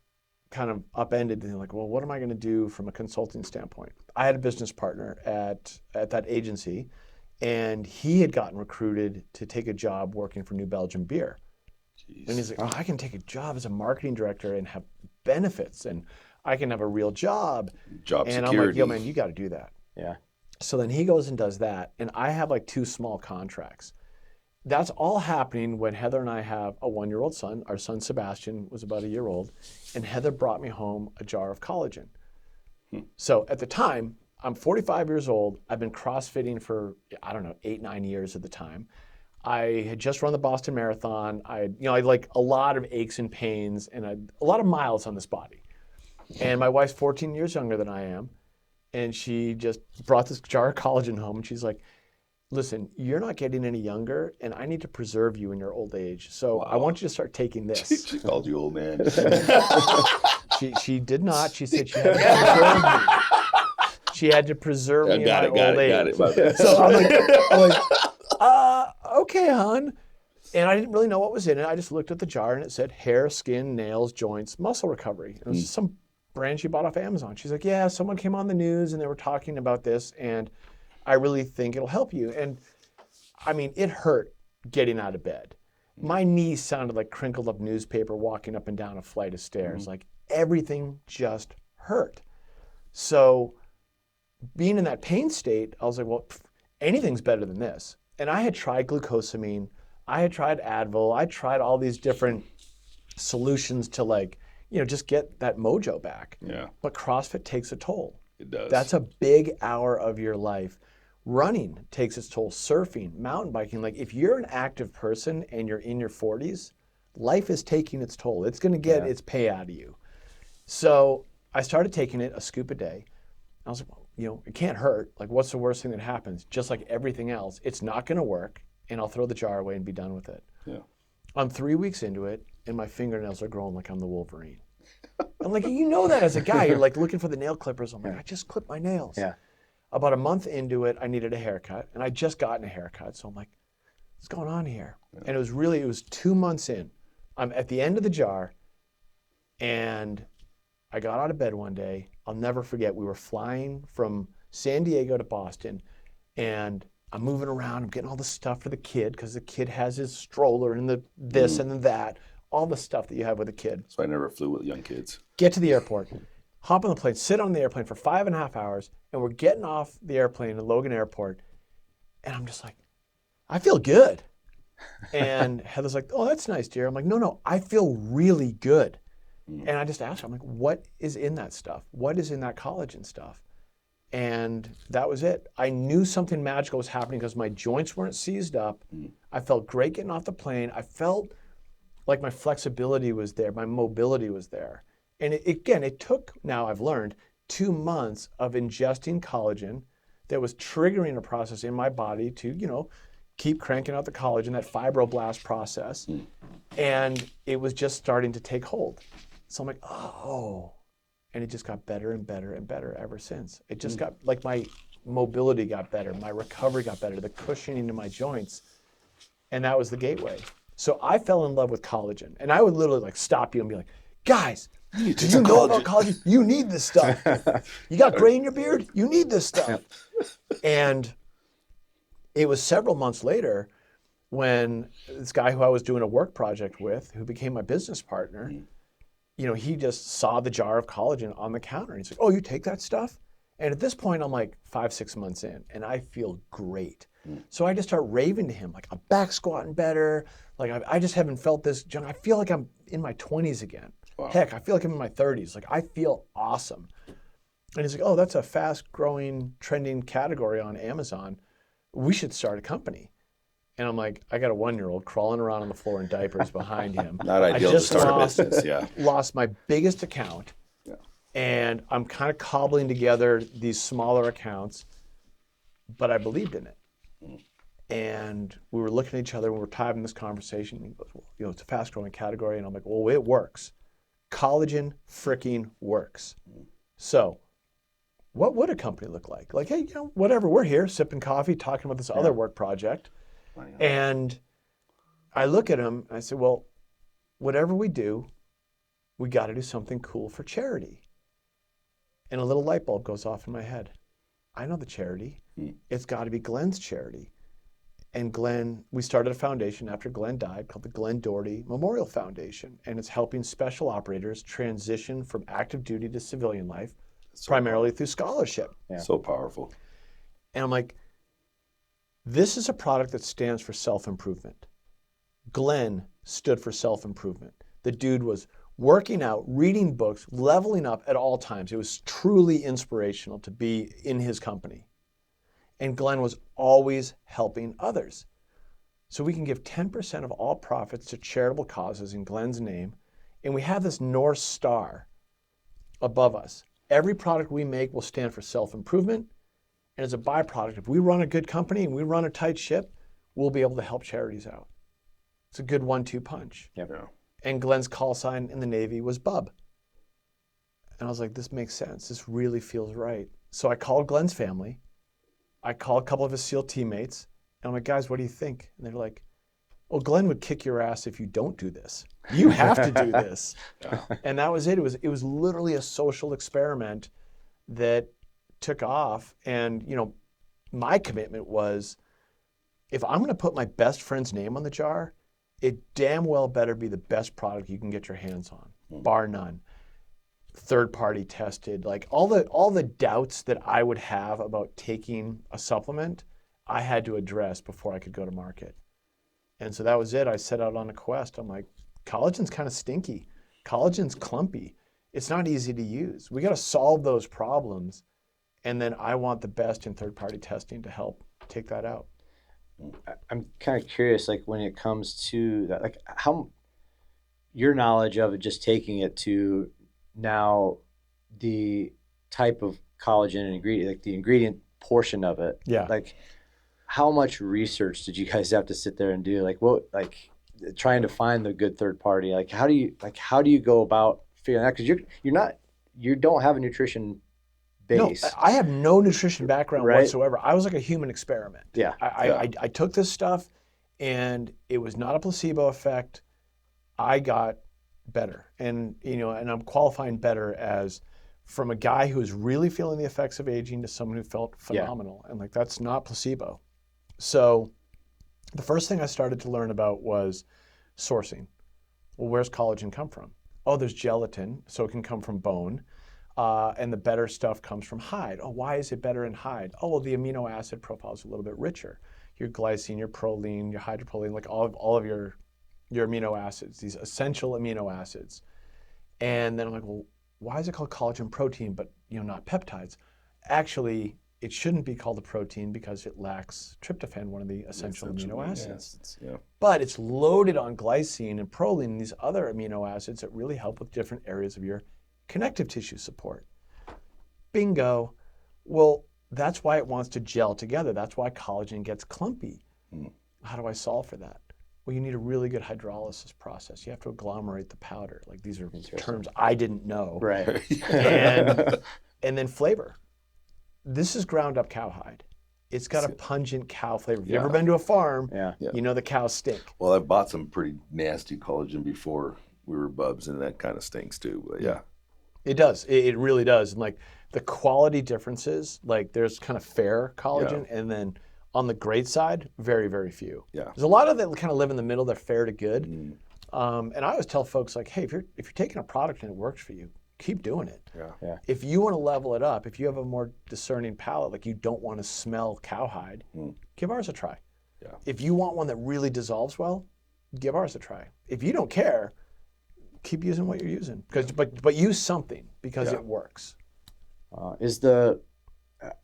kind of upended and like, well, what am I going to do from a consulting standpoint? I had a business partner at that agency, and he had gotten recruited to take a job working for New Belgium Beer. Jeez. And he's like, oh, I can take a job as a marketing director and have benefits, and I can have a real job. Job and security. I'm like, yo, man, you got to do that. Yeah. So then he goes and does that, and I have like 2 small contracts. That's all happening when Heather and I have a 1-year-old son. Our son Sebastian was about a year old, and Heather brought me home a jar of collagen. So at the time, I'm 45 years old. I've been CrossFitting for, I don't know, 8-9 years at the time. I had just run the Boston Marathon. I had like a lot of aches and pains and a lot of miles on this body. And my wife's 14 years younger than I am, and she just brought this jar of collagen home, and she's like, listen, you're not getting any younger, and I need to preserve you in your old age. So I want you to start taking this. She called you old man. She did not. She said she had to preserve me. She had to preserve me in my old age. Got it. So I'm like, okay, hon. And I didn't really know what was in it. I just looked at the jar, and it said hair, skin, nails, joints, muscle recovery. And it was just some brand she bought off Amazon. She's like, yeah, someone came on the news, and they were talking about this, and I really think it'll help you. And I mean, it hurt getting out of bed. My knees sounded like crinkled up newspaper walking up and down a flight of stairs. Like everything just hurt. So being in that pain state, I was like, well, anything's better than this. And I had tried glucosamine. I had tried Advil. I tried all these different solutions to just get that mojo back. Yeah. But CrossFit takes a toll. It does. That's a big hour of your life. Running takes its toll. Surfing, mountain biking. Like if you're an active person and you're in your 40s, life is taking its toll. It's going to get its pay out of you. So I started taking it a scoop a day. I was like, well, it can't hurt. Like what's the worst thing that happens? Just like everything else, it's not going to work, and I'll throw the jar away and be done with it. Yeah. I'm 3 weeks into it, and my fingernails are growing like I'm the Wolverine. I'm like, that as a guy, you're like looking for the nail clippers. I'm like, I just clipped my nails. Yeah. About a month into it, I needed a haircut, and I'd just gotten a haircut. So I'm like, what's going on here? Yeah. And it was 2 months in. I'm at the end of the jar, and I got out of bed one day. I'll never forget, we were flying from San Diego to Boston, and I'm moving around. I'm getting all the stuff for the kid, because the kid has his stroller and the this and that, all the stuff that you have with a kid. So I never flew with young kids. Get to the airport, hop on the plane, sit on the airplane for 5.5 hours, and we're getting off the airplane at Logan Airport, and I'm just like, I feel good. And Heather's like, oh, that's nice, dear. I'm like, no, I feel really good. And I just asked her, I'm like, what is in that stuff? What is in that collagen stuff? And that was it. I knew something magical was happening because my joints weren't seized up. I felt great getting off the plane. I felt like my flexibility was there. My mobility was there. And it took, now I've learned, 2 months of ingesting collagen that was triggering a process in my body to, keep cranking out the collagen, that fibroblast process. And it was just starting to take hold. So I'm like, oh. And it just got better and better and better ever since. It just got, like my mobility got better, my recovery got better, the cushioning in my joints. And that was the gateway. So I fell in love with collagen. And I would literally stop you and be like, guys, do you know about collagen? You need this stuff. You got gray in your beard? You need this stuff. And it was several months later when this guy who I was doing a work project with, who became my business partner, he just saw the jar of collagen on the counter. And he's like, oh, you take that stuff? And at this point, I'm like 5-6 months in, and I feel great. So I just start raving to him, like I'm back squatting better. Like I just haven't felt this junk. I feel like I'm in my 20s again. Wow. Heck, I feel like I'm in my 30s. Like I feel awesome. And he's like, oh, that's a fast growing, trending category on Amazon. We should start a company. And I'm like, I got a 1-year-old crawling around on the floor in diapers behind him. Not ideal to start a business, yeah. Lost my biggest account. Yeah. And I'm kind of cobbling together these smaller accounts, but I believed in it. And we were looking at each other and we were having this conversation. And he goes, well, you know, it's a fast growing category. And I'm like, well, it works. Collagen freaking works. So what would a company look like? Like, hey, you know, whatever, we're here sipping coffee, talking about this other work project. And I look at him and I say, well, whatever we do, we got to do something cool for charity. And a little light bulb goes off in my head. I know the charity. It's got to be Glenn's charity. And Glenn, we started a foundation after Glenn died called the Glenn Doherty Memorial Foundation. And it's helping special operators transition from active duty to civilian life, primarily through scholarship. Yeah. So powerful. And I'm like, this is a product that stands for self-improvement. Glenn stood for self-improvement. The dude was working out, reading books, leveling up at all times. It was truly inspirational to be in his company. And Glenn was always helping others. So we can give 10% of all profits to charitable causes in Glenn's name. And we have this North Star above us. Every product we make will stand for self-improvement. And as a byproduct, if we run a good company and we run a tight ship, we'll be able to help charities out. It's a good 1-2 punch. Yeah. And Glenn's call sign in the Navy was Bub. And I was like, this makes sense. This really feels right. So I called Glenn's family. I called a couple of his SEAL teammates. And I'm like, guys, what do you think? And they're like, well, Glenn would kick your ass if you don't do this. You have to do this. And that was it. It was literally a social experiment that took off. And, you know, my commitment was, if I'm going to put my best friend's name on the jar, it damn well better be the best product you can get your hands on, bar none. Third-party tested, like all the doubts that I would have about taking a supplement, I had to address before I could go to market. And so that was it. I set out on a quest. I'm like, collagen's kind of stinky. Collagen's clumpy. It's not easy to use. We got to solve those problems. And then I want the best in third-party testing to help take that out. I'm kind of curious, like when it comes to that, like how your knowledge of it, just taking it to now the type of collagen and ingredient, like the ingredient portion of it. Yeah. Like how much research did you guys have to sit there and do? Like what, like trying to find the good third party? Like how do you go about figuring that? Because you don't have a nutrition base. No, I have no nutrition background Right. whatsoever. I was like a human experiment. Yeah. I took this stuff and it was not a placebo effect. I got better. And, you know, and I'm qualifying better as from a guy who was really feeling the effects of aging to someone who felt phenomenal. And like, that's not placebo. So the first thing I started to learn about was sourcing. Well, where's collagen come from? Oh, there's gelatin, so it can come from bone. And the better stuff comes from hide. Oh, why is it better in hide? Oh, well, the amino acid profile is a little bit richer. Your glycine, your proline, your hydroproline, like all of your amino acids, these essential amino acids. And then I'm like, well, why is it called collagen protein, but not peptides? Actually, it shouldn't be called a protein because it lacks tryptophan, one of the essential amino acids. Yeah. But it's loaded on glycine and proline and these other amino acids that really help with different areas of your connective tissue support. Bingo. Well, that's why it wants to gel together. That's why collagen gets clumpy. How do I solve for that? Well, you need a really good hydrolysis process. You have to agglomerate the powder. Like, these are terms I didn't know. Right. And then flavor. This is ground up cowhide. It's got a pungent cow flavor. If you've ever been to a farm, you know the cows stink. Well, I've bought some pretty nasty collagen before we were Bubs, and that kind of stinks too. But yeah. It does. It really does. And like the quality differences, like there's kind of fair collagen, and then on the great side, very, very few. Yeah. There's a lot of that kind of live in the middle. They're fair to good. And I always tell folks like, hey, if you're taking a product and it works for you, keep doing it. Yeah. If you want to level it up, if you have a more discerning palate, like you don't want to smell cowhide, give ours a try. Yeah. If you want one that really dissolves well, give ours a try. If you don't care, keep using what you're using. But use something because it works.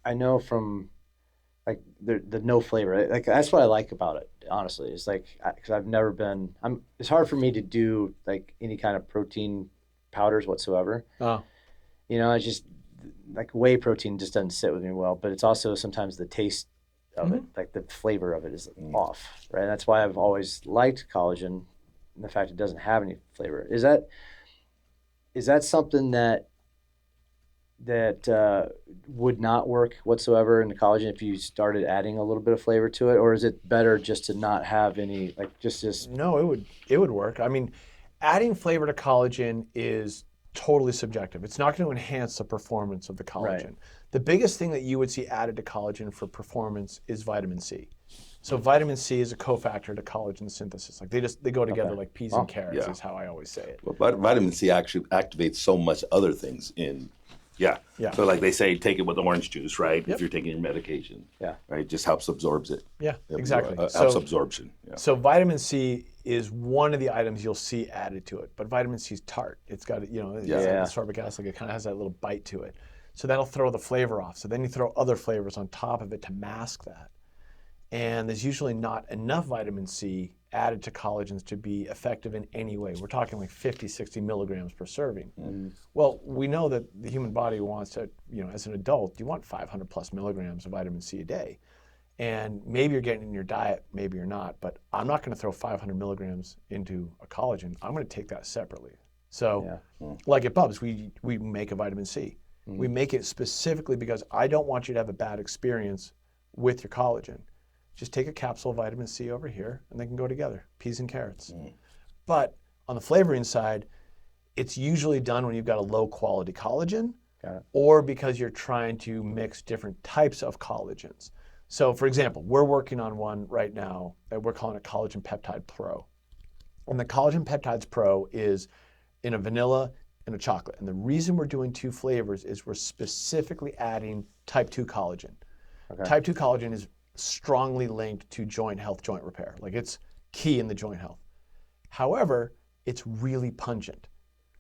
I know from like the no flavor, like that's what I like about it, honestly. It's like, because I've never been, it's hard for me to do like any kind of protein powders whatsoever. Oh. It's just like whey protein just doesn't sit with me well, but it's also sometimes the taste of it. Like the flavor of it is off, right? And that's why I've always liked collagen, and the fact it doesn't have any flavor. Is that something that would not work whatsoever in the collagen if you started adding a little bit of flavor to it, or is it better just to not have any, like just No, it would work. I mean, adding flavor to collagen is totally subjective. It's not going to enhance the performance of the collagen. Right. The biggest thing that you would see added to collagen for performance is vitamin C. So vitamin C is a cofactor to collagen synthesis. Like they go together like peas and carrots yeah. is how I always say it. Well, vitamin C actually activates so much other things in. Yeah. So like they say, take it with orange juice, right? Yep. If you're taking your medication. Yeah. Right. Just helps absorbs it. Yeah, exactly. Helps absorption. Yeah. So vitamin C is one of the items you'll see added to it, but vitamin C is tart. It's got, it's like ascorbic acid. It kind of has that little bite to it. So that'll throw the flavor off. So then you throw other flavors on top of it to mask that. And there's usually not enough vitamin C added to collagens to be effective in any way. We're talking like 50, 60 milligrams per serving. Well, we know that the human body wants to, as an adult, you want 500 plus milligrams of vitamin C a day. And maybe you're getting it in your diet, maybe you're not, but I'm not going to throw 500 milligrams into a collagen. I'm going to take that separately. So like at Bubs, we make a vitamin C. We make it specifically because I don't want you to have a bad experience with your collagen. Just take a capsule of vitamin C over here and they can go together, peas and carrots. But on the flavoring side, it's usually done when you've got a low quality collagen or because you're trying to mix different types of collagens. So for example, we're working on one right now that we're calling a Collagen Peptide Pro. And the Collagen Peptides Pro is in a vanilla and a chocolate. And the reason we're doing two flavors is we're specifically adding type 2 collagen. Type 2 collagen is strongly linked to joint health, joint repair. Like it's key in the joint health. However, it's really pungent.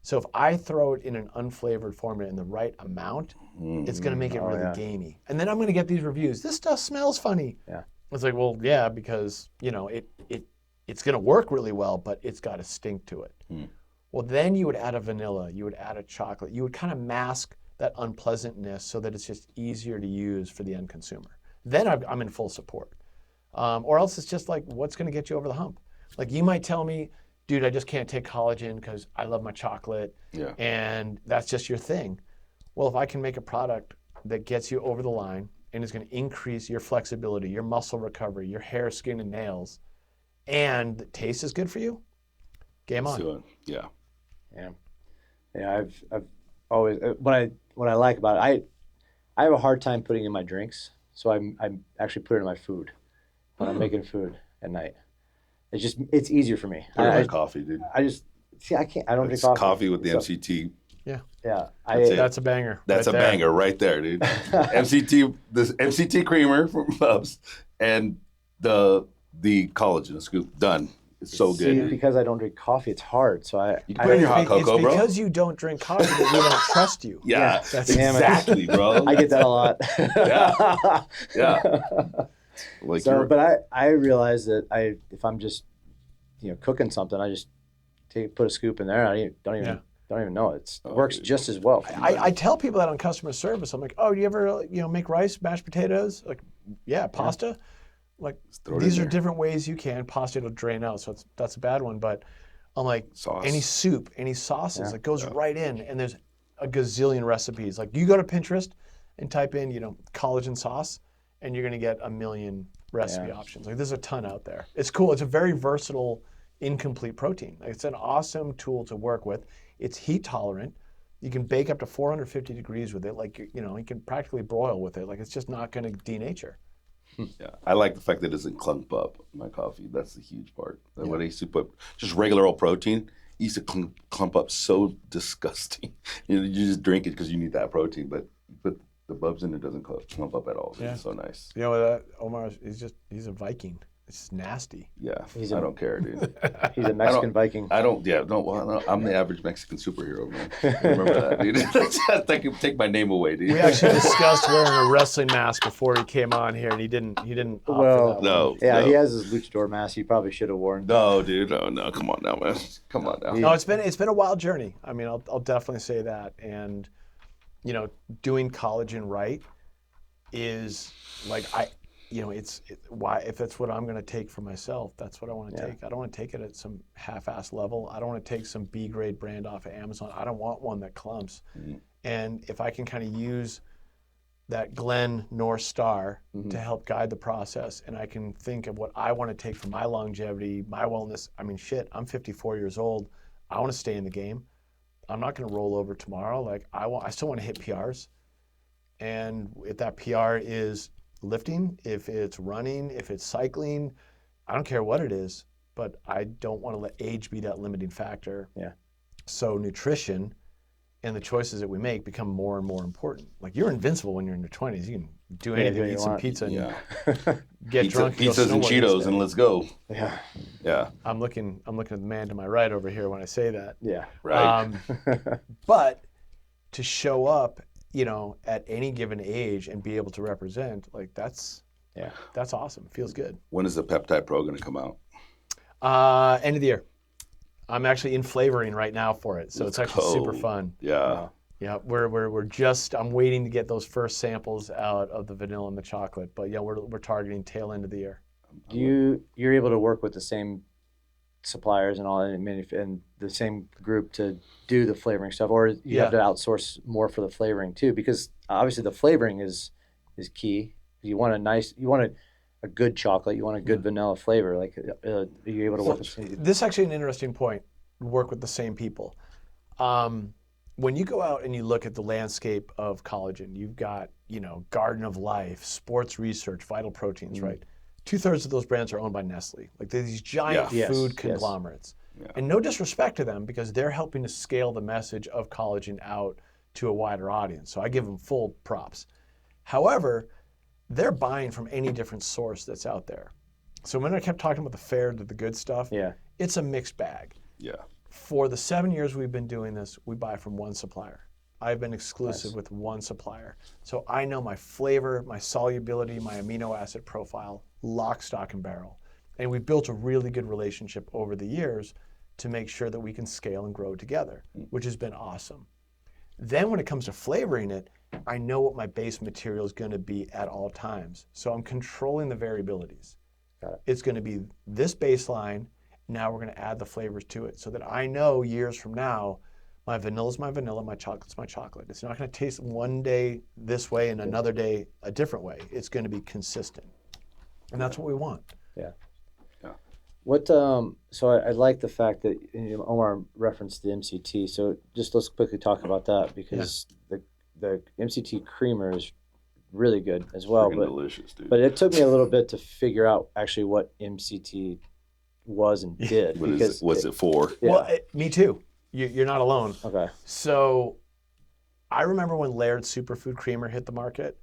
So if I throw it in an unflavored formula in the right amount, it's going to make it really gamey. And then I'm going to get these reviews. This stuff smells funny. Yeah. It's like, well, yeah, because it's going to work really well, but it's got a stink to it. Well, then you would add a vanilla, you would add a chocolate, you would kind of mask that unpleasantness so that it's just easier to use for the end consumer. Then I'm in full support. Or else it's just like, what's going to get you over the hump? Like you might tell me, dude, I just can't take collagen because I love my chocolate and that's just your thing. Well, if I can make a product that gets you over the line and is going to increase your flexibility, your muscle recovery, your hair, skin, and nails, and the taste is good for you, game on. Yeah. I've always what I like about it, I have a hard time putting in my drinks, so I'm actually putting in my food when I'm making food at night. It's easier for me. I like coffee, dude. I don't drink coffee. Coffee with the MCT. Yeah. That's a banger. That's a banger right there, dude. MCT creamer from Bubs and the collagen scoop done. It's so good. See, because I don't drink coffee, it's hard. So you can put in your hot cocoa, bro. It's because you don't drink coffee that we don't trust you. Yeah, that's exactly, bro. I get that a lot. Yeah. Like but I realize that if I'm just cooking something, I just put a scoop in there. I don't even know it works just as well. I tell people that on customer service. I'm like, oh, do you ever make rice, mashed potatoes? Like, yeah, pasta. Like these are different ways you can. Pasta will drain out, so that's a bad one. But I'm like, any soup, any sauces, it goes right in. And there's a gazillion recipes. Like you go to Pinterest and type in, collagen sauce, and you're gonna get a million recipe options. Like there's a ton out there. It's cool. It's a very versatile, incomplete protein. Like, it's an awesome tool to work with. It's heat tolerant. You can bake up to 450 degrees with it. Like you can practically broil with it. Like it's just not gonna denature. Yeah, I like the fact that it doesn't clump up my coffee. That's the huge part. When I used to put just regular old protein, it used to clump up so disgusting. You just drink it because you need that protein, but you put the Bubs in, it doesn't clump up at all. Yeah. It's so nice. Omar, he's a Viking. It's just nasty. Yeah, I don't care, dude. He's a Mexican Viking. I'm the average Mexican superhero, man. Remember that, dude. Take my name away, dude. We actually discussed wearing a wrestling mask before he came on here, and he didn't opt for that no. one. Yeah, he has his luchador mask. He probably should have worn. No, dude. No. Come on now, man. Come on now. No, it's been a wild journey. I mean, I'll definitely say that. And doing collagen right is like why, if that's what I'm going to take for myself, that's what I want to take. I don't want to take it at some half-ass level. I don't want to take some B-grade brand off of Amazon. I don't want one that clumps. And if I can kind of use that Glenn North Star to help guide the process, and I can think of what I want to take for my longevity, my wellness. I mean, shit, I'm 54 years old. I want to stay in the game. I'm not going to roll over tomorrow. Like I still want to hit PRs. And if that PR is lifting, if it's running, if it's cycling, I don't care what it is, but I don't want to let age be that limiting factor. Yeah. So nutrition and the choices that we make become more and more important. Like you're invincible when you're in your 20s. You can do anything, eat some pizza, and get drunk. Pizzas and Cheetos, and let's go. Yeah. Yeah. I'm looking at the man to my right over here when I say that. Yeah. Right. But to show up, at any given age and be able to represent, like that's awesome. It feels good. When is the Peptide Pro going to come out? End of the year. I'm actually in flavoring right now for it, so it's actually super fun. Yeah. Yeah, I'm waiting to get those first samples out of the vanilla and the chocolate, but yeah, we're targeting tail end of the year. You're able to work with the same suppliers and all and the same group to do the flavoring stuff, or you have to outsource more for the flavoring too, because obviously the flavoring is key. You want a good chocolate, you want a good vanilla flavor. Like are you able to work with this is actually an interesting point. Work with the same people. When you go out and you look at the landscape of collagen, you've got Garden of Life, Sports Research, Vital Proteins, right? 2/3 of those brands are owned by Nestle. Like they're these giant food conglomerates. Yeah. And no disrespect to them, because they're helping to scale the message of collagen out to a wider audience. So I give them full props. However, they're buying from any different source that's out there. So when I kept talking about the fair to the good stuff, it's a mixed bag. Yeah. For the 7 years we've been doing this, we buy from one supplier. I've been exclusive with one supplier. So I know my flavor, my solubility, my amino acid profile, lock, stock, and barrel. And we've built a really good relationship over the years to make sure that we can scale and grow together, which has been awesome. Then when it comes to flavoring it, I know what my base material is going to be at all times. So I'm controlling the variabilities. Got it. It's going to be this baseline. Now we're going to add the flavors to it so that I know years from now, my vanilla is my vanilla, my chocolate's my chocolate. It's not going to taste one day this way and another day a different way. It's going to be consistent. And that's what we want. Yeah. So I like the fact that Omar referenced the MCT. So just let's quickly talk about that, because the MCT creamer is really good as well. But delicious, dude. But it took me a little bit to figure out actually what MCT was and did. What's it for? Yeah. Well, me too. You're not alone. Okay. So I remember when Laird Superfood Creamer hit the market.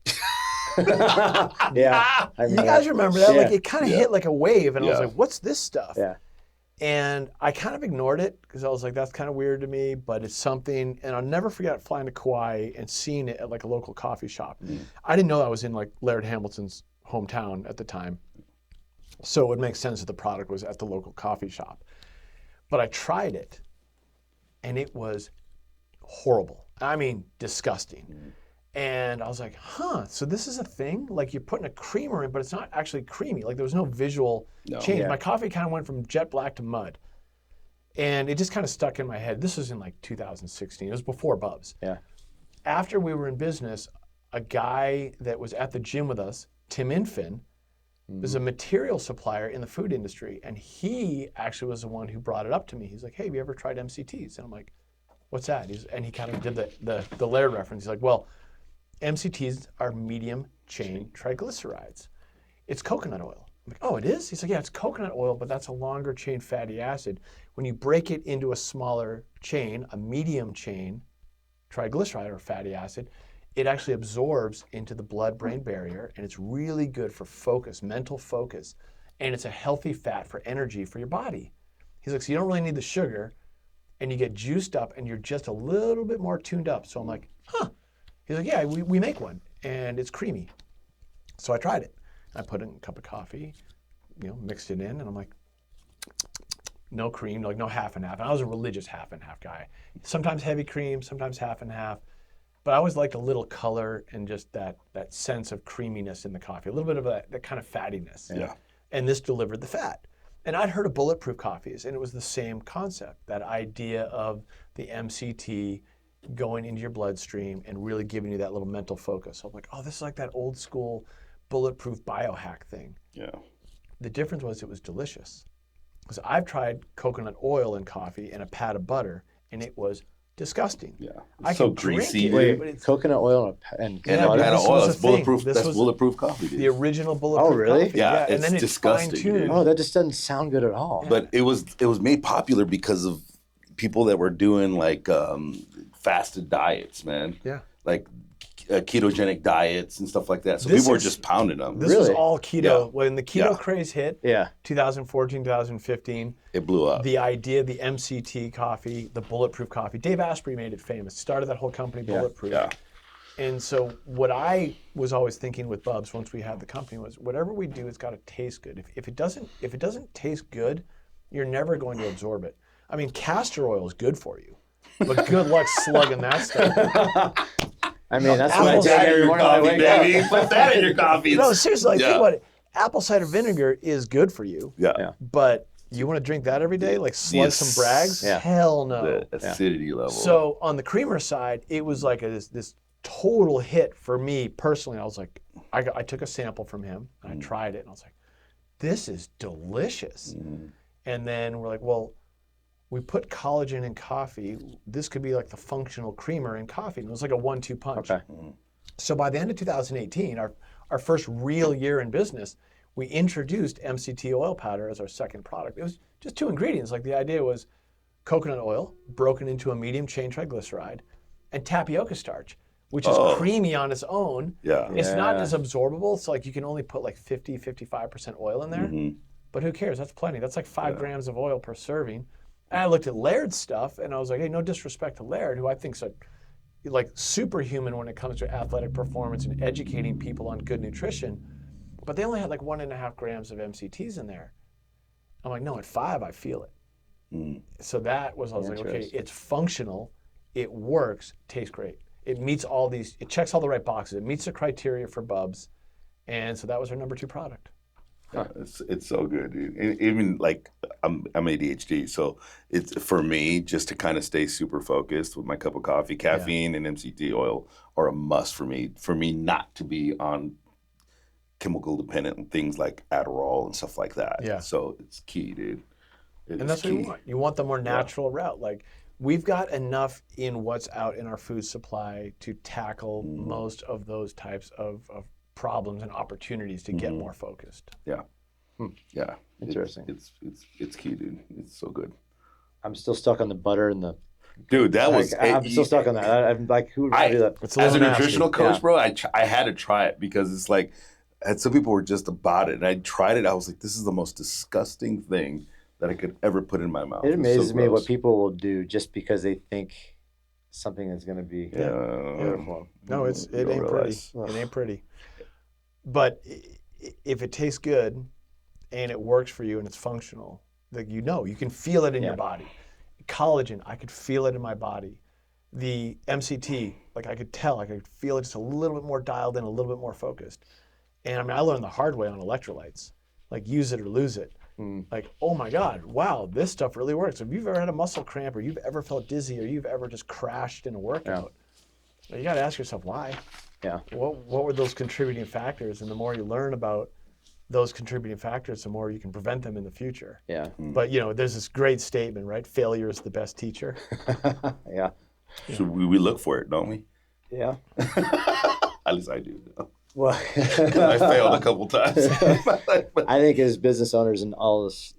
Yeah. You guys remember that? Yeah. Like it kind of hit like a wave, and I was like, what's this stuff? Yeah. And I kind of ignored it because I was like, that's kind of weird to me, but it's something. And I'll never forget flying to Kauai and seeing it at like a local coffee shop. I didn't know I was in like Laird Hamilton's hometown at the time. So it would make sense that the product was at the local coffee shop. But I tried it, and it was horrible. I mean, disgusting. And I was like, so this is a thing? Like you're putting a creamer in, but it's not actually creamy. Like there was no visual change. Yeah. My coffee kind of went from jet black to mud. And it just kind of stuck in my head. This was in like 2016. It was before Bubs. Yeah. After we were in business, a guy that was at the gym with us, Tim Infin, was a material supplier in the food industry. And he actually was the one who brought it up to me. He's like, hey, have you ever tried MCTs? And I'm like, what's that? And he kind of did the Laird reference. He's like, well, MCTs are medium chain triglycerides. It's coconut oil. I'm like, oh, it is? He's like, yeah, it's coconut oil, but that's a longer chain fatty acid. When you break it into a smaller chain, a medium chain triglyceride or fatty acid, it actually absorbs into the blood-brain barrier, and it's really good for focus, mental focus, and it's a healthy fat for energy for your body. He's like, so you don't really need the sugar, and you get juiced up, and you're just a little bit more tuned up. So I'm like, He's like, yeah, we make one, and it's creamy. So I tried it. I put it in a cup of coffee, mixed it in, and I'm like, no cream, like no half and half. And I was a religious half and half guy. Sometimes heavy cream, sometimes half and half. But I always liked a little color and just that sense of creaminess in the coffee, a little bit of that kind of fattiness. Yeah. And this delivered the fat. And I'd heard of bulletproof coffees, and it was the same concept, that idea of the MCT going into your bloodstream and really giving you that little mental focus. So I'm like, oh, this is like that old school bulletproof biohack thing. Yeah. The difference was it was delicious. Because I've tried coconut oil in coffee and a pat of butter, and it was disgusting. Yeah. I So can drink greasy. it, Wait, but it's coconut oil and And Yeah, a but pat this of oil. was That's a thing. bulletproof. This That's was bulletproof coffee, dude. the original bulletproof really? coffee. Yeah, And then it's it's disgusting, fine-tuned. dude. oh, that just doesn't sound good at all. But it was made popular because of people that were doing like fasted diets, man. Yeah. Like ketogenic diets and stuff like that. So This people were is- just pounding them. This was Really? all keto. Yeah. When the keto Yeah. craze hit, Yeah. 2014, 2015, It blew up. the idea, the MCT coffee, the bulletproof coffee, Dave Asprey made it famous. Started that whole company, Bulletproof. Yeah. And so what I was always thinking with Bubs once we had the company was, whatever we do, it's got to taste good. If it doesn't taste good, you're never going to absorb it. I mean, castor oil is good for you, but good luck slugging that stuff. I mean, that's what I Apple take cider every morning when I coffee, wake up. baby. Put that in your coffee. No, seriously, like, Yeah. think about it. Apple cider vinegar is good for you, Yeah. Yeah. but you want to drink that every day, like slug Yes. some Brags? Yeah. Hell no. The acidity level. So on the creamer side, it was like this total hit for me personally. I was like, I took a sample from him and I tried it and I was like, this is delicious. And then we're like, well, we put collagen in coffee. This could be like the functional creamer in coffee. And it was like a 1-2 punch. Okay. So by the end of 2018, our first real year in business, we introduced MCT oil powder as our second product. It was just 2 ingredients. Like the idea was coconut oil broken into a medium chain triglyceride and tapioca starch, which is creamy on its own. Yeah. It's not Yeah. as absorbable. So like you can only put like 55% oil in there. But who cares? That's plenty. That's like 5 grams of oil per serving. And I looked at Laird's stuff and I was like, hey, no disrespect to Laird, who I think's like superhuman when it comes to athletic performance and educating people on good nutrition. But they only had like 1.5 grams of MCTs in there. I'm like, no, at 5, I feel it. So that was, I was like, okay, Interesting. it's functional, it works, tastes great. It meets all these, it checks all the right boxes. It meets the criteria for Bubs. And so that was our number 2 product. Yeah, it's so good, dude. And even like I'm ADHD, so it's for me just to kind of stay super focused with my cup of coffee. Caffeine and MCT oil are a must for me. For me not to be on chemical dependent and things like Adderall and stuff like that. Yeah. So it's key, dude. It And is that's what key. you want. You want the more natural route. Like we've got enough in what's out in our food supply to tackle most of those types of problems and opportunities to get more focused. Yeah. Yeah. Interesting. It's key, dude. It's so good. I'm still stuck on the butter and the. Dude, that was. I'm still stuck on that. I'm like, who would do that? It's As a little nasty. nutritional coach, Yeah. bro, I had to try it because it's like, and some people were just about it, and I tried it. I was like, this is the most disgusting thing that I could ever put in my mouth. It was so amazes me what gross. people will do just because they think something is going to be good for them. No, it you ain't don't pretty. realize. It ain't pretty. But if it tastes good and it works for you and it's functional, like you can feel it in your body. Collagen, I could feel it in my body. The MCT, like I could feel it just a little bit more dialed in, a little bit more focused. And I mean, I learned the hard way on electrolytes, like use it or lose it. Like, oh my God, wow, this stuff really works. If you've ever had a muscle cramp or you've ever felt dizzy or you've ever just crashed in a workout, you got to ask yourself why. Yeah. What were those contributing factors? And the more you learn about those contributing factors, the more you can prevent them in the future. Yeah. But there's this great statement, right? Failure is the best teacher. Yeah. So we look for it, don't we? Yeah. At least I do. Well, I failed a couple times. I think as business owners and all this,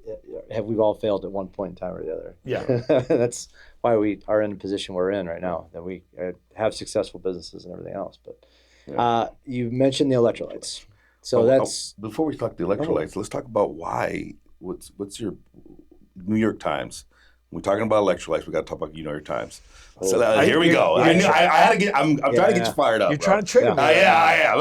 we've all failed at one point in time or the other. Yeah. That's why we are in the position we're in right now, that we have successful businesses and everything else. But you mentioned the electrolytes. So that's before we talk the electrolytes, let's talk about why. What's your New York Times? We're talking about electrolytes. We got to talk about New York Times. So here we go. I had to get. I'm trying to get you fired up. You're bro. trying to trigger me. Yeah, I am.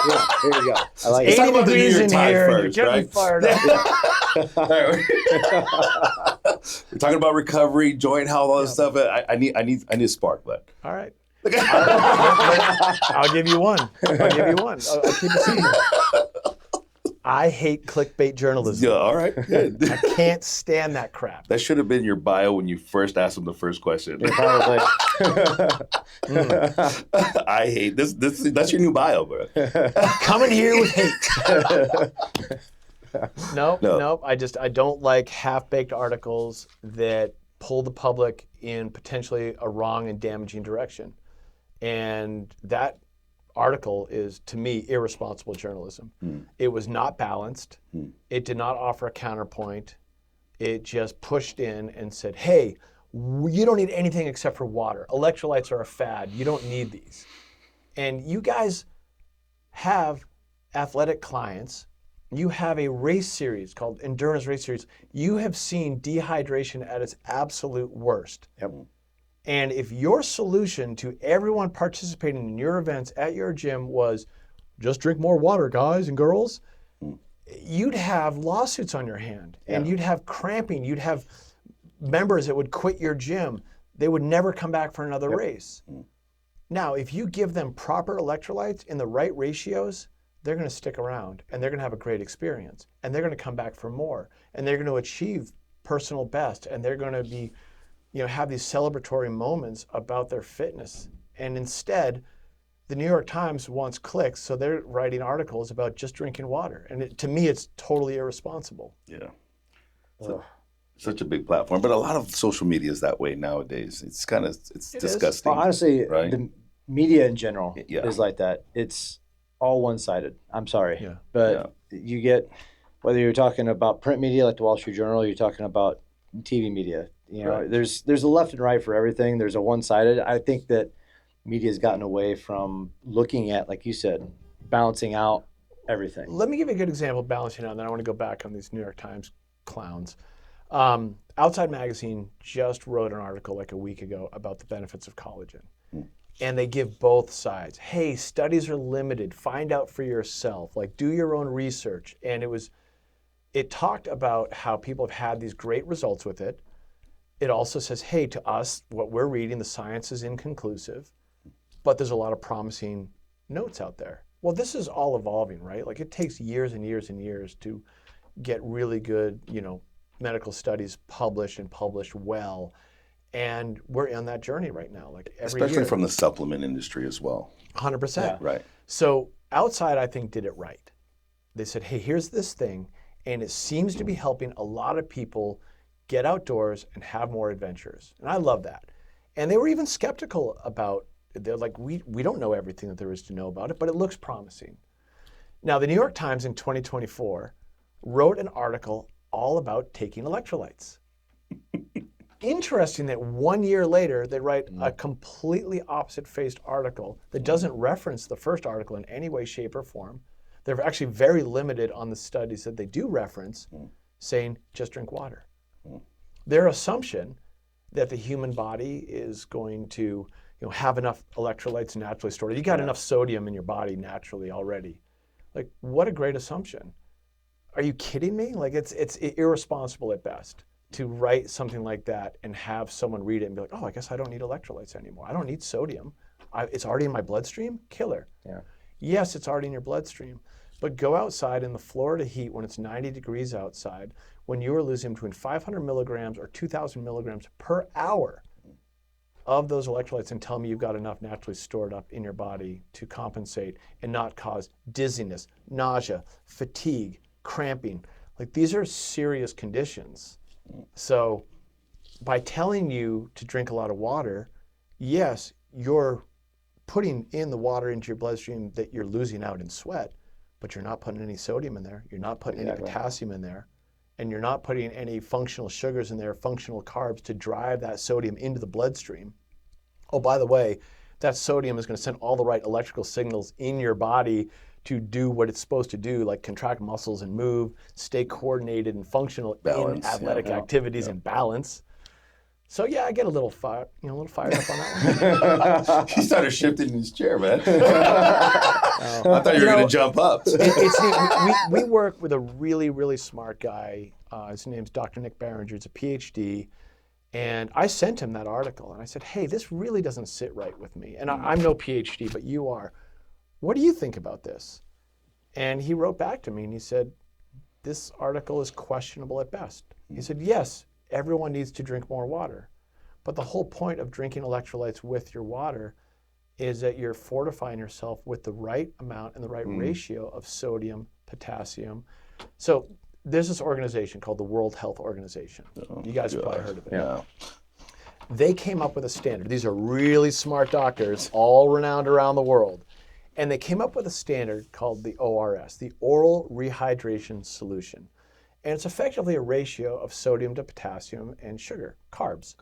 yeah, here we go. I like Let's it. talk about the New 80 York degrees in Times here, first, you're getting right? fired up. All right. We're talking about recovery, joint health, all this stuff. I need a spark, but All right. I'll give you one. I'll keep it simple. I hate clickbait journalism. Yeah, all right, good. I can't stand that crap. That should have been your bio when you first asked him the first question. Yeah, probably. I hate this. That's your new bio, bro. Coming here with hate. Nope. I don't like half-baked articles that pull the public in potentially a wrong and damaging direction. And that article is, to me, irresponsible journalism. It was not balanced. It did not offer a counterpoint. It just pushed in and said, hey, you don't need anything except for water. Electrolytes are a fad. You don't need these. And you guys have athletic clients. You have a race series called Endurance Race Series. You have seen dehydration at its absolute worst. Yep. And if your solution to everyone participating in your events at your gym was just drink more water, guys and girls, you'd have lawsuits on your hand, and you'd have cramping. You'd have members that would quit your gym. They would never come back for another race. Now, if you give them proper electrolytes in the right ratios, they're going to stick around, and they're going to have a great experience, and they're going to come back for more, and they're going to achieve personal best, and they're going to be have these celebratory moments about their fitness. And instead, the New York Times wants clicks, so they're writing articles about just drinking water. And to me, it's totally irresponsible. Yeah. Such a big platform. But a lot of social media is that way nowadays. It's disgusting. Well, honestly, right? the media in general Yeah. is like that. It's all one-sided. I'm sorry. Yeah. But you get, whether you're talking about print media like the Wall Street Journal, you're talking about TV media. Right. There's a left and right for everything. There's a one-sided. I think that media has gotten away from looking at, like you said, balancing out everything. Let me give you a good example of balancing out, and then I want to go back on these New York Times clowns. Outside Magazine just wrote an article like a week ago about the benefits of collagen. And they give both sides. Hey, studies are limited. Find out for yourself. Like, do your own research. And it talked about how people have had these great results with it. It also says, hey, to us, what we're reading, the science is inconclusive, but there's a lot of promising notes out there. Well, this is all evolving, right? Like, it takes years and years and years to get really good, medical studies published and published well. And we're on that journey right now, like every Especially year. from the supplement industry as well. 100%. Yeah. Right. So Outside, I think, did it right. They said, hey, here's this thing, and it seems to be helping a lot of people get outdoors and have more adventures. And I love that. And they were even skeptical about it. They're like, we don't know everything that there is to know about it, but it looks promising. Now, the New York Times in 2024 wrote an article all about taking electrolytes. Interesting that 1 year later, they write a completely opposite-faced article that doesn't reference the first article in any way, shape, or form. They're actually very limited on the studies that they do reference, saying just drink water. Their assumption that the human body is going to have enough electrolytes naturally stored. You got enough sodium in your body naturally already. Like, what a great assumption. Are you kidding me? Like, it's irresponsible at best to write something like that and have someone read it and be like, oh, I guess I don't need electrolytes anymore. I don't need sodium. It's already in my bloodstream? Killer. Yeah. Yes, it's already in your bloodstream. But go outside in the Florida heat when it's 90 degrees outside, when you are losing between 500 milligrams or 2,000 milligrams per hour of those electrolytes, and tell me you've got enough naturally stored up in your body to compensate and not cause dizziness, nausea, fatigue, cramping. Like, these are serious conditions. So by telling you to drink a lot of water, yes, you're putting in the water into your bloodstream that you're losing out in sweat, but you're not putting any sodium in there. You're not putting any potassium in there. And you're not putting any functional sugars in there, functional carbs to drive that sodium into the bloodstream. Oh, by the way, that sodium is going to send all the right electrical signals in your body to do what it's supposed to do, like contract muscles and move, stay coordinated and functional in athletic activities and balance. So yeah, I get a little fired up on that one. He started shifting in his chair, man. I thought you were going to jump up. It's neat. We work with a really, really smart guy. His name's Dr. Nick Barringer. He's a PhD. And I sent him that article and I said, hey, this really doesn't sit right with me. And I'm no PhD, but you are. What do you think about this? And he wrote back to me and he said, this article is questionable at best. He said, yes, everyone needs to drink more water. But the whole point of drinking electrolytes with your water is that you're fortifying yourself with the right amount and the right ratio of sodium, potassium. So there's this organization called the World Health Organization. You guys have probably heard of it. Yeah. They came up with a standard. These are really smart doctors, all renowned around the world. And they came up with a standard called the ORS, the Oral Rehydration Solution. And it's effectively a ratio of sodium to potassium and sugar, carbs.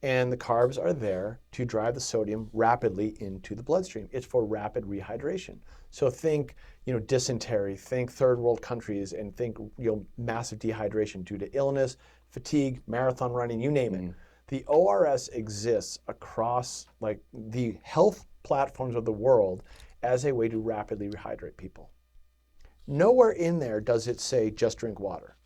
And the carbs are there to drive the sodium rapidly into the bloodstream. It's for rapid rehydration. So think, dysentery, think third world countries, and think, massive dehydration due to illness, fatigue, marathon running, you name it. The ORS exists across the health platforms of the world as a way to rapidly rehydrate people. Nowhere in there does it say just drink water.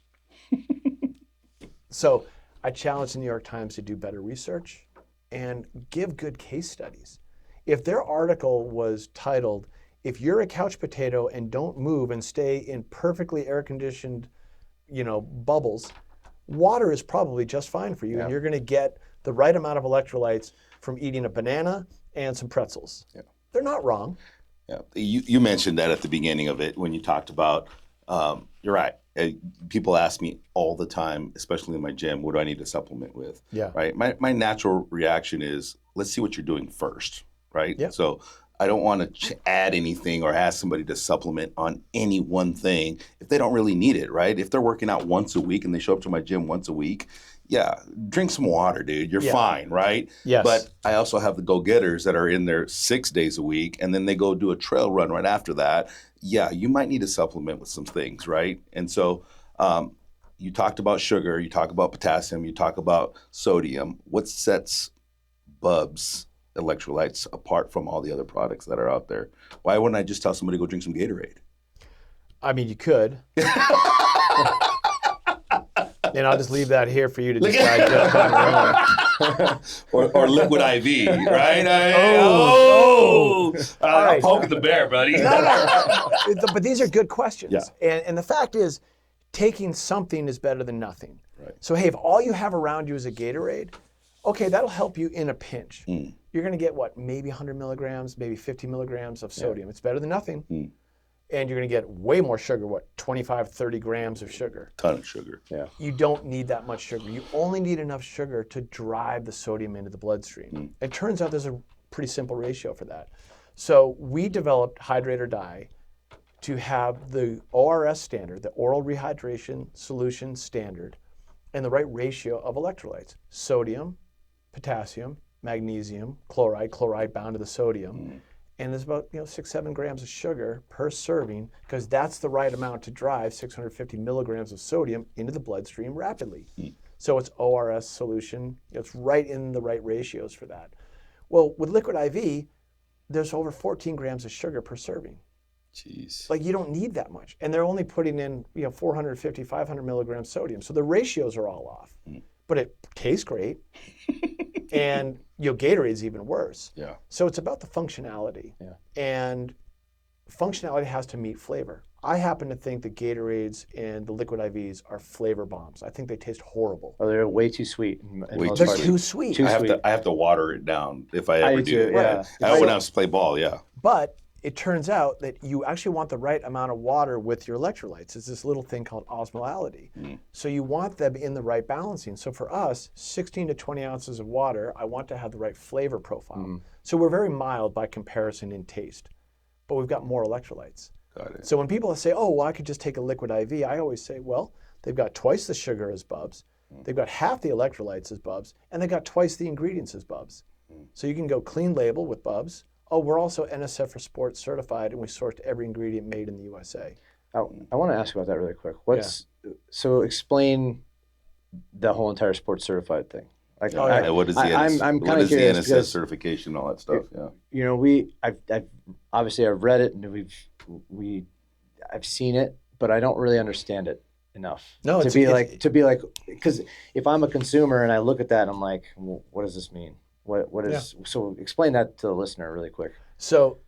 So I challenge the New York Times to do better research and give good case studies. If their article was titled, if you're a couch potato and don't move and stay in perfectly air-conditioned, bubbles, water is probably just fine for you, and you're going to get the right amount of electrolytes from eating a banana and some pretzels. Yeah. They're not wrong. Yeah, you mentioned that at the beginning of it when you talked about, you're right. People ask me all the time, especially in my gym, what do I need to supplement with? Yeah. Right. My natural reaction is, let's see what you're doing first. Right. Yeah. So I don't want to add anything or ask somebody to supplement on any one thing if they don't really need it. Right. If they're working out once a week and they show up to my gym once a week, yeah, drink some water, dude. You're fine, right? Yes. But I also have the go-getters that are in there 6 days a week, and then they go do a trail run right after that. Yeah, you might need to supplement with some things, right? And so you talked about sugar, you talk about potassium, you talk about sodium. What sets Bubs electrolytes apart from all the other products that are out there? Why wouldn't I just tell somebody to go drink some Gatorade? I mean, you could. And I'll just leave that here for you to decide just on your own. or liquid IV, right? I'm poking the bear, buddy. No. But these are good questions. Yeah. And the fact is, taking something is better than nothing. Right. So hey, if all you have around you is a Gatorade, okay, that'll help you in a pinch. You're going to get maybe 100 milligrams, maybe 50 milligrams of sodium. It's better than nothing. And you're going to get way more sugar, 25, 30 grams of sugar. Ton of sugar. Yeah. You don't need that much sugar. You only need enough sugar to drive the sodium into the bloodstream. It turns out there's a pretty simple ratio for that. So we developed Hydrate or Die to have the ORS standard, the Oral Rehydration Solution standard, and the right ratio of electrolytes. Sodium, potassium, magnesium, chloride bound to the sodium. And there's about 6-7 grams of sugar per serving, because that's the right amount to drive 650 milligrams of sodium into the bloodstream rapidly. So it's ORS solution. It's right in the right ratios for that. Well, with liquid IV, there's over 14 grams of sugar per serving. Jeez. You don't need that much. And they're only putting in 450, 500 milligrams sodium. So the ratios are all off. But it tastes great. And Gatorade's even worse. Yeah. So it's about the functionality. Yeah. And functionality has to meet flavor. I happen to think that Gatorades and the liquid IVs are flavor bombs. I think they taste horrible. Oh, they're way too sweet. They're too sweet. I have to water it down if I ever do. Yeah. I went out to play ball, yeah. But it turns out that you actually want the right amount of water with your electrolytes. It's this little thing called osmolality. So you want them in the right balancing. So for us, 16 to 20 ounces of water, I want to have the right flavor profile. So we're very mild by comparison in taste, but we've got more electrolytes. Got it. So when people say, oh, well, I could just take a liquid IV, I always say, well, they've got twice the sugar as Bubs, they've got half the electrolytes as Bubs, and they've got twice the ingredients as Bubs. So you can go clean label with Bubs. Oh, we're also NSF for Sports certified, and we sourced every ingredient made in the USA. I want to ask about that really quick. So explain the whole entire sports certified thing. What is the NSF certification and all that stuff? I've obviously I've read it and I've seen it, but I don't really understand it. enough. No, to be like, because if I'm a consumer and I look at that and I'm like, well, what does this mean? What is so? Explain that to the listener really quick. So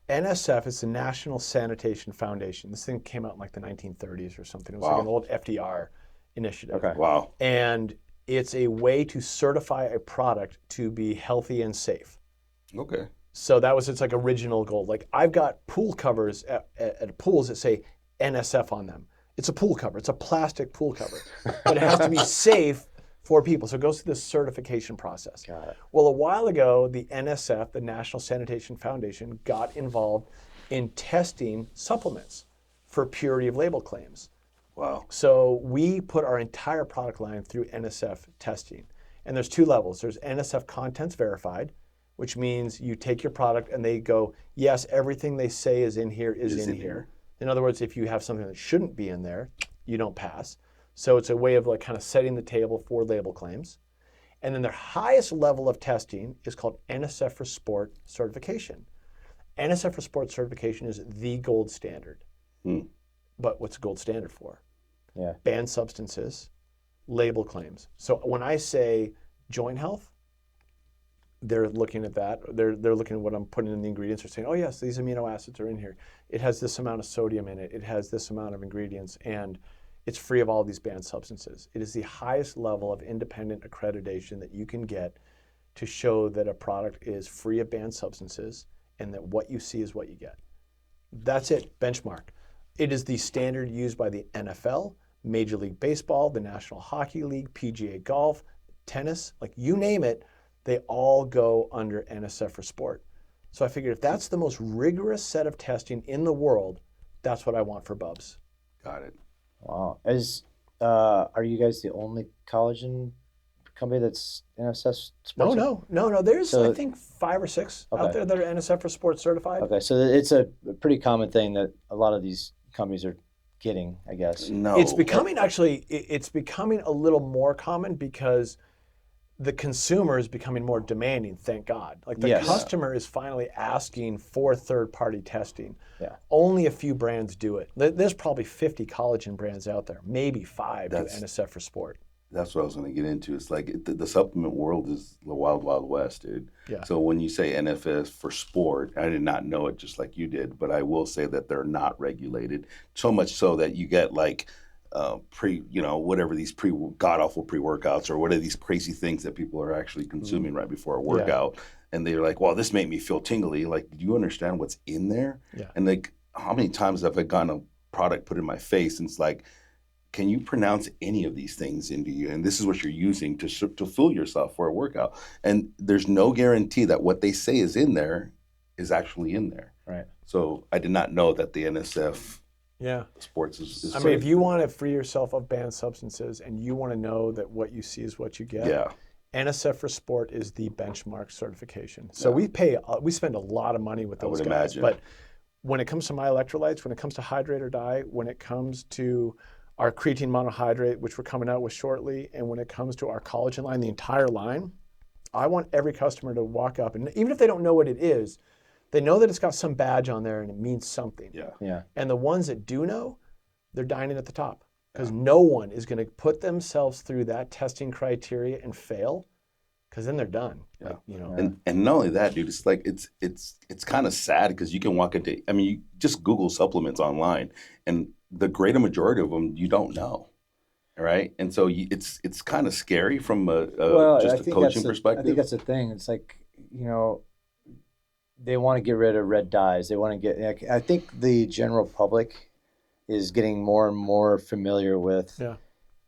NSF is the National Sanitation Foundation. This thing came out in like the 1930s or something. It was like an old FDR initiative. Okay. Wow. And it's a way to certify a product to be healthy and safe. Okay. So that was its like original goal. Like I've got pool covers at pools that say NSF on them. It's a pool cover. It's a plastic pool cover, but it has to be safe for people. So it goes through this certification process. Got it. Well, a while ago, the NSF, the National Sanitation Foundation, got involved in testing supplements for purity of label claims. Wow. So we put our entire product line through NSF testing. And there's two levels. There's NSF contents verified, which means you take your product and they go, yes, everything they say is in here is in here. In other words, if you have something that shouldn't be in there, you don't pass. So it's a way of like kind of setting the table for label claims. And then their highest level of testing is called NSF for Sport certification. NSF for Sport certification is the gold standard. But what's the gold standard for? Yeah. Banned substances, label claims. So when I say joint health, they're looking at that. They're looking at what I'm putting in the ingredients. They're saying, oh yes, these amino acids are in here. It has this amount of sodium in it. It has this amount of ingredients, and it's free of all these banned substances. It is the highest level of independent accreditation that you can get to show that a product is free of banned substances and that what you see is what you get. That's it, benchmark. It is the standard used by the NFL, Major League Baseball, the National Hockey League, PGA Golf, tennis, like you name it, they all go under NSF for Sport. So I figured if that's the most rigorous set of testing in the world, that's what I want for Bubs. Got it. Wow. Are you guys the only collagen company that's NSF Sports? No. There's I think 5 or 6 out there that are NSF for Sport certified. Okay, so it's a pretty common thing that a lot of these companies are getting, I guess. No. It's becoming it's becoming a little more common because the consumer is becoming more demanding, thank God. Like the customer is finally asking for third-party testing. Yeah. Only a few brands do it. There's probably 50 collagen brands out there, maybe 5 do NSF for Sport. That's what I was going to get into. It's like the supplement world is the wild, wild west, dude. Yeah. So when you say NFS for sport, I did not know it just like you did, but I will say that they're not regulated. So much so that you get like whatever these god-awful pre-workouts or what are these crazy things that people are actually consuming right before a workout. And they're like, well, this made me feel tingly. Like, do you understand what's in there? Yeah. And like, how many times have I gotten a product put in my face and it's like, can you pronounce any of these things into you? And this is what you're using to fool yourself for a workout. And there's no guarantee that what they say is in there is actually in there. Right. So I did not know that the NSF sports is I mean, if you want to free yourself of banned substances and you want to know that what you see is what you get, NSF for Sport is the benchmark certification. So we spend a lot of money with those guys. Imagine. But when it comes to my electrolytes, when it comes to Hydrate or Die, when it comes to our creatine monohydrate, which we're coming out with shortly, and when it comes to our collagen line, the entire line, I want every customer to walk up, and even if they don't know what it is, they know that it's got some badge on there and it means something. Yeah. And the ones that do know, they're dining at the top because no one is going to put themselves through that testing criteria and fail, because then they're done. Yeah. Like, and not only that, dude, it's like it's kind of sad because you can walk into, I mean, you just Google supplements online, and the greater majority of them you don't know. Right, and so it's kind of scary from a coaching perspective. I think that's the thing. It's like, they want to get rid of red dyes. They want to get. I think the general public is getting more and more familiar with. Yeah.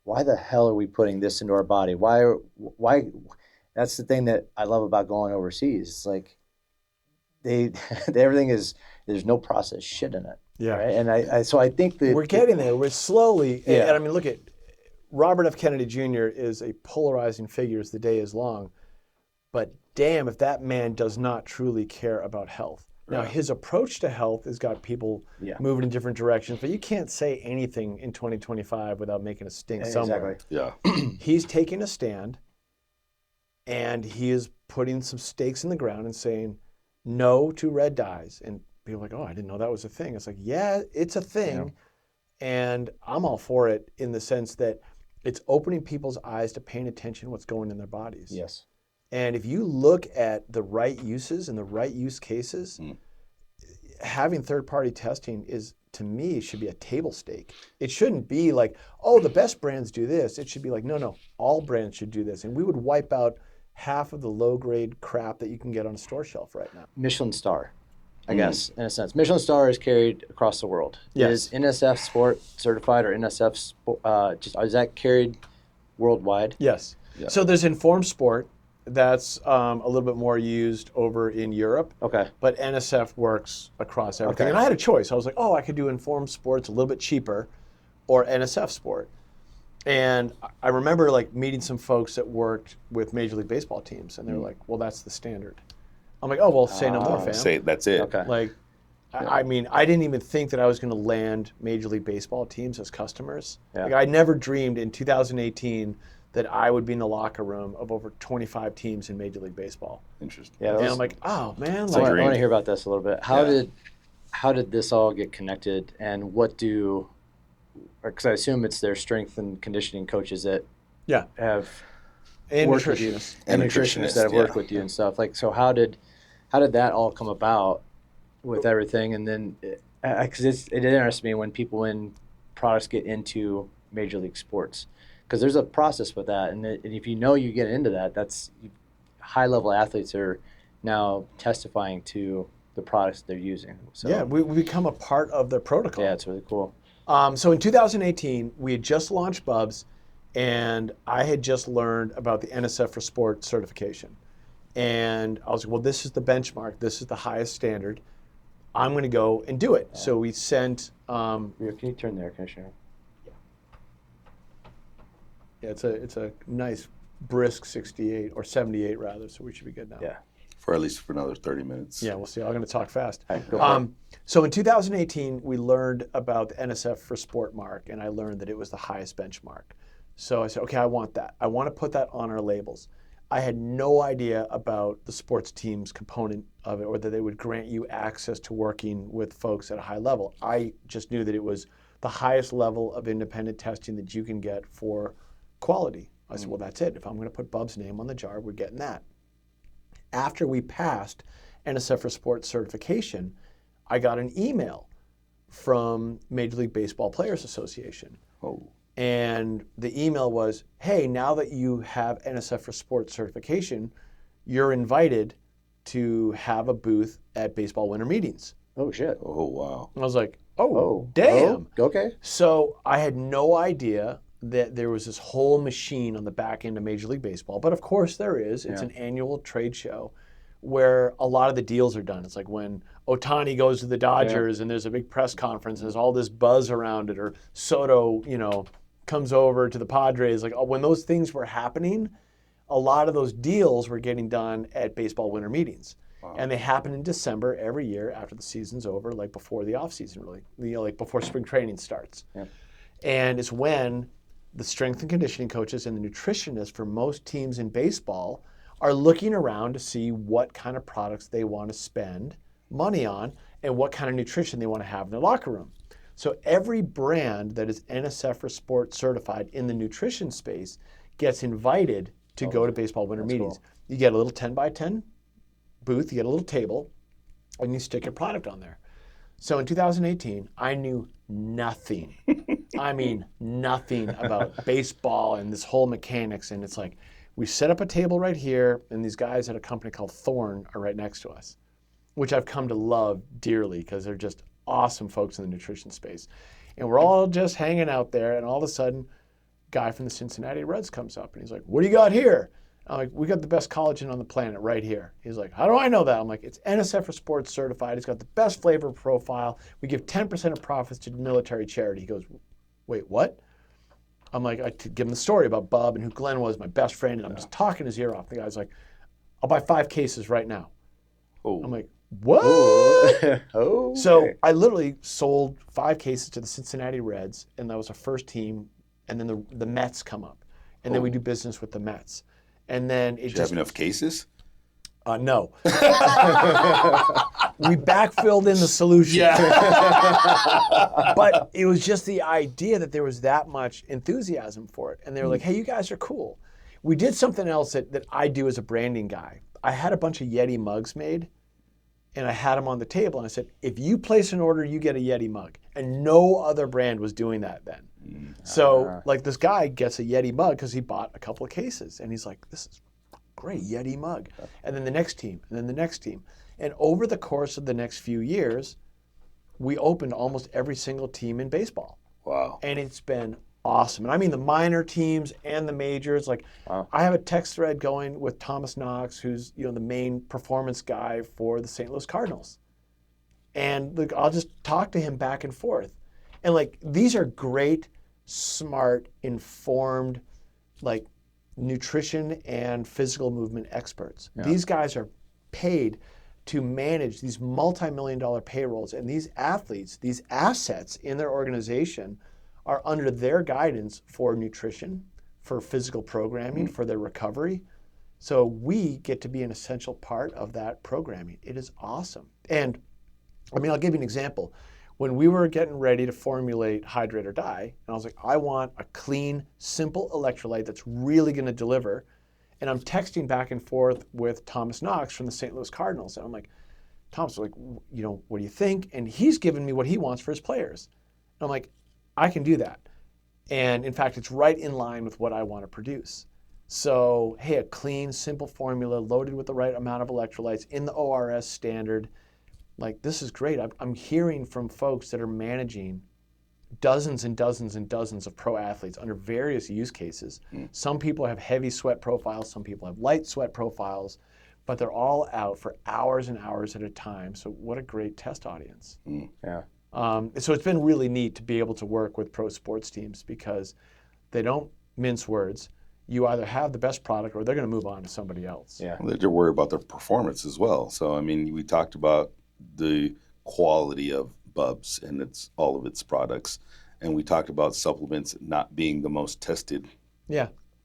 Why the hell are we putting this into our body? Why? That's the thing that I love about going overseas. It's like everything is, there's no processed shit in it. Yeah. Right? And so I think that we're getting there. We're slowly. Yeah. And I mean, look at Robert F. Kennedy Jr. is a polarizing figure as the day is long, but damn if that man does not truly care about health. Now, his approach to health has got people moving in different directions, but you can't say anything in 2025 without making a stink somewhere. Exactly. Yeah. He's taking a stand, and he is putting some stakes in the ground and saying no to red dyes. And people are like, oh, I didn't know that was a thing. It's like, yeah, it's a thing. And I'm all for it in the sense that it's opening people's eyes to paying attention to what's going in their bodies. Yes. And if you look at the right uses and the right use cases, having third-party testing is, to me, should be a table stake. It shouldn't be like, oh, the best brands do this. It should be like, no, all brands should do this. And we would wipe out half of the low-grade crap that you can get on a store shelf right now. Michelin star, I guess, in a sense. Michelin star is carried across the world. Yes. Is NSF Sport certified or NSF is that carried worldwide? Yes. Yeah. So there's Informed Sport. That's a little bit more used over in Europe. Okay. But NSF works across everything. Okay. And I had a choice. I was like, oh, I could do Informed Sports a little bit cheaper or NSF Sport. And I remember like meeting some folks that worked with Major League Baseball teams, and they were like, well, that's the standard. I'm like, oh, well, say no more, fam. Say that's it. Okay. Like, I mean, I didn't even think that I was going to land Major League Baseball teams as customers. Yeah. Like, I never dreamed in 2018 that I would be in the locker room of over 25 teams in Major League Baseball. Interesting. Yeah. And I'm like, oh, man. I Like, want dream. to hear about this a little bit. How did this all get connected, and what do? Because I assume it's their strength and conditioning coaches that yeah. have And worked with you, nutritionists. and And nutritionists that have worked yeah. with you and stuff. Like, so how did that all come about with everything? And then, because it interests me when people in products get into Major League Sports, because there's a process with that, and if you know you get into that, that's high level athletes are now testifying to the products they're using. So Yeah, we become a part of the protocol. yeah, it's really cool. So in 2018, we had just launched Bubs, and I had just learned about the NSF for Sport certification. And I was like, well, this is the benchmark. This is the highest standard. I'm going to go and do it. So we sent. Can you turn the air conditioner? Yeah, it's a nice brisk 68 or 78 rather. So we should be good now. Yeah. For at least for another 30 minutes. Yeah, we'll see. I'm going to talk fast. All right, go for it. So in 2018, we learned about the NSF for Sport mark, and I learned that it was the highest benchmark. So I said, okay, I want that. I want to put that on our labels. I had no idea about the sports teams component of it, or that they would grant you access to working with folks at a high level. I just knew that it was the highest level of independent testing that you can get for quality. I said, well, that's it. If I'm going to put Bub's name on the jar, we're getting that. After we passed NSF for Sport certification, I got an email from Major League Baseball Players Association. Oh. And the email was, hey, now that you have NSF for Sport certification, you're invited to have a booth at baseball winter meetings. Oh shit. Oh wow. And I was like, oh, damn. Oh, okay. So I had no idea that there was this whole machine on the back end of Major League Baseball. But of course there is. It's an annual trade show where a lot of the deals are done. It's like when Ohtani goes to the Dodgers and there's a big press conference and there's all this buzz around it, or Soto, comes over to the Padres. Like, when those things were happening, a lot of those deals were getting done at baseball winter meetings. Wow. And they happen in December every year after the season's over, like before the off season, really, like before spring training starts. Yeah. And it's when the strength and conditioning coaches and the nutritionists for most teams in baseball are looking around to see what kind of products they want to spend money on and what kind of nutrition they want to have in their locker room. So every brand that is NSF for Sport certified in the nutrition space gets invited to go to baseball winter meetings. Cool. You get a little 10 by 10 booth, you get a little table, and you stick your product on there. So in 2018, I knew nothing. I mean, nothing about baseball and this whole mechanics. And it's like, we set up a table right here, and these guys at a company called Thorne are right next to us, which I've come to love dearly because they're just awesome folks in the nutrition space. And we're all just hanging out there, and all of a sudden, a guy from the Cincinnati Reds comes up, and he's like, what do you got here? I'm like, we got the best collagen on the planet right here. He's like, how do I know that? I'm like, it's NSF for Sports certified. It's got the best flavor profile. We give 10% of profits to military charity. He goes, wait, what? I'm like, I give him the story about Bub and who Glenn was, my best friend, and I'm just talking his ear off. The guy's like, I'll buy 5 cases right now. Oh. I'm like, what? Oh. So I literally sold 5 cases to the Cincinnati Reds, and that was our first team. And then the Mets come up, and then we do business with the Mets. And then it Did you have enough cases? No. We backfilled in the solution. Yeah. But it was just the idea that there was that much enthusiasm for it. And they were like, hey, you guys are cool. We did something else that I do as a branding guy. I had a bunch of Yeti mugs made, and I had them on the table. And I said, if you place an order, you get a Yeti mug. And no other brand was doing that then. So like this guy gets a Yeti mug because he bought a couple of cases. And he's like, this is great, Yeti mug. And then the next team, and then the next team. And over the course of the next few years, we opened almost every single team in baseball. Wow. And it's been awesome. And I mean the minor teams and the majors. Like I have a text thread going with Thomas Knox, who's the main performance guy for the St. Louis Cardinals. And like, I'll just talk to him back and forth. And like these are great, smart, informed, like nutrition and physical movement experts. Yeah. These guys are paid to manage these multi-million-dollar payrolls, and these athletes, these assets in their organization are under their guidance for nutrition, for physical programming, for their recovery. So we get to be an essential part of that programming. It is awesome. And I mean, I'll give you an example. When we were getting ready to formulate Hydrate or Die, and I was like, I want a clean, simple electrolyte that's really going to deliver. And I'm texting back and forth with Thomas Knox from the St. Louis Cardinals. And I'm like, Thomas, like, what do you think? And he's given me what he wants for his players. And I'm like, I can do that. And in fact, it's right in line with what I want to produce. So, hey, a clean, simple formula loaded with the right amount of electrolytes in the ORS standard. Like, this is great. I'm hearing from folks that are managing dozens and dozens and dozens of pro athletes under various use cases. Some people have heavy sweat profiles, some people have light sweat profiles, but they're all out for hours and hours at a time. So what a great test audience. Yeah. So it's been really neat to be able to work with pro sports teams because they don't mince words. You either have the best product or they're going to move on to somebody else. Yeah. They're worried about their performance as well. So, I mean, we talked about the quality of Bubs and all of its products, and we talked about supplements not being the most tested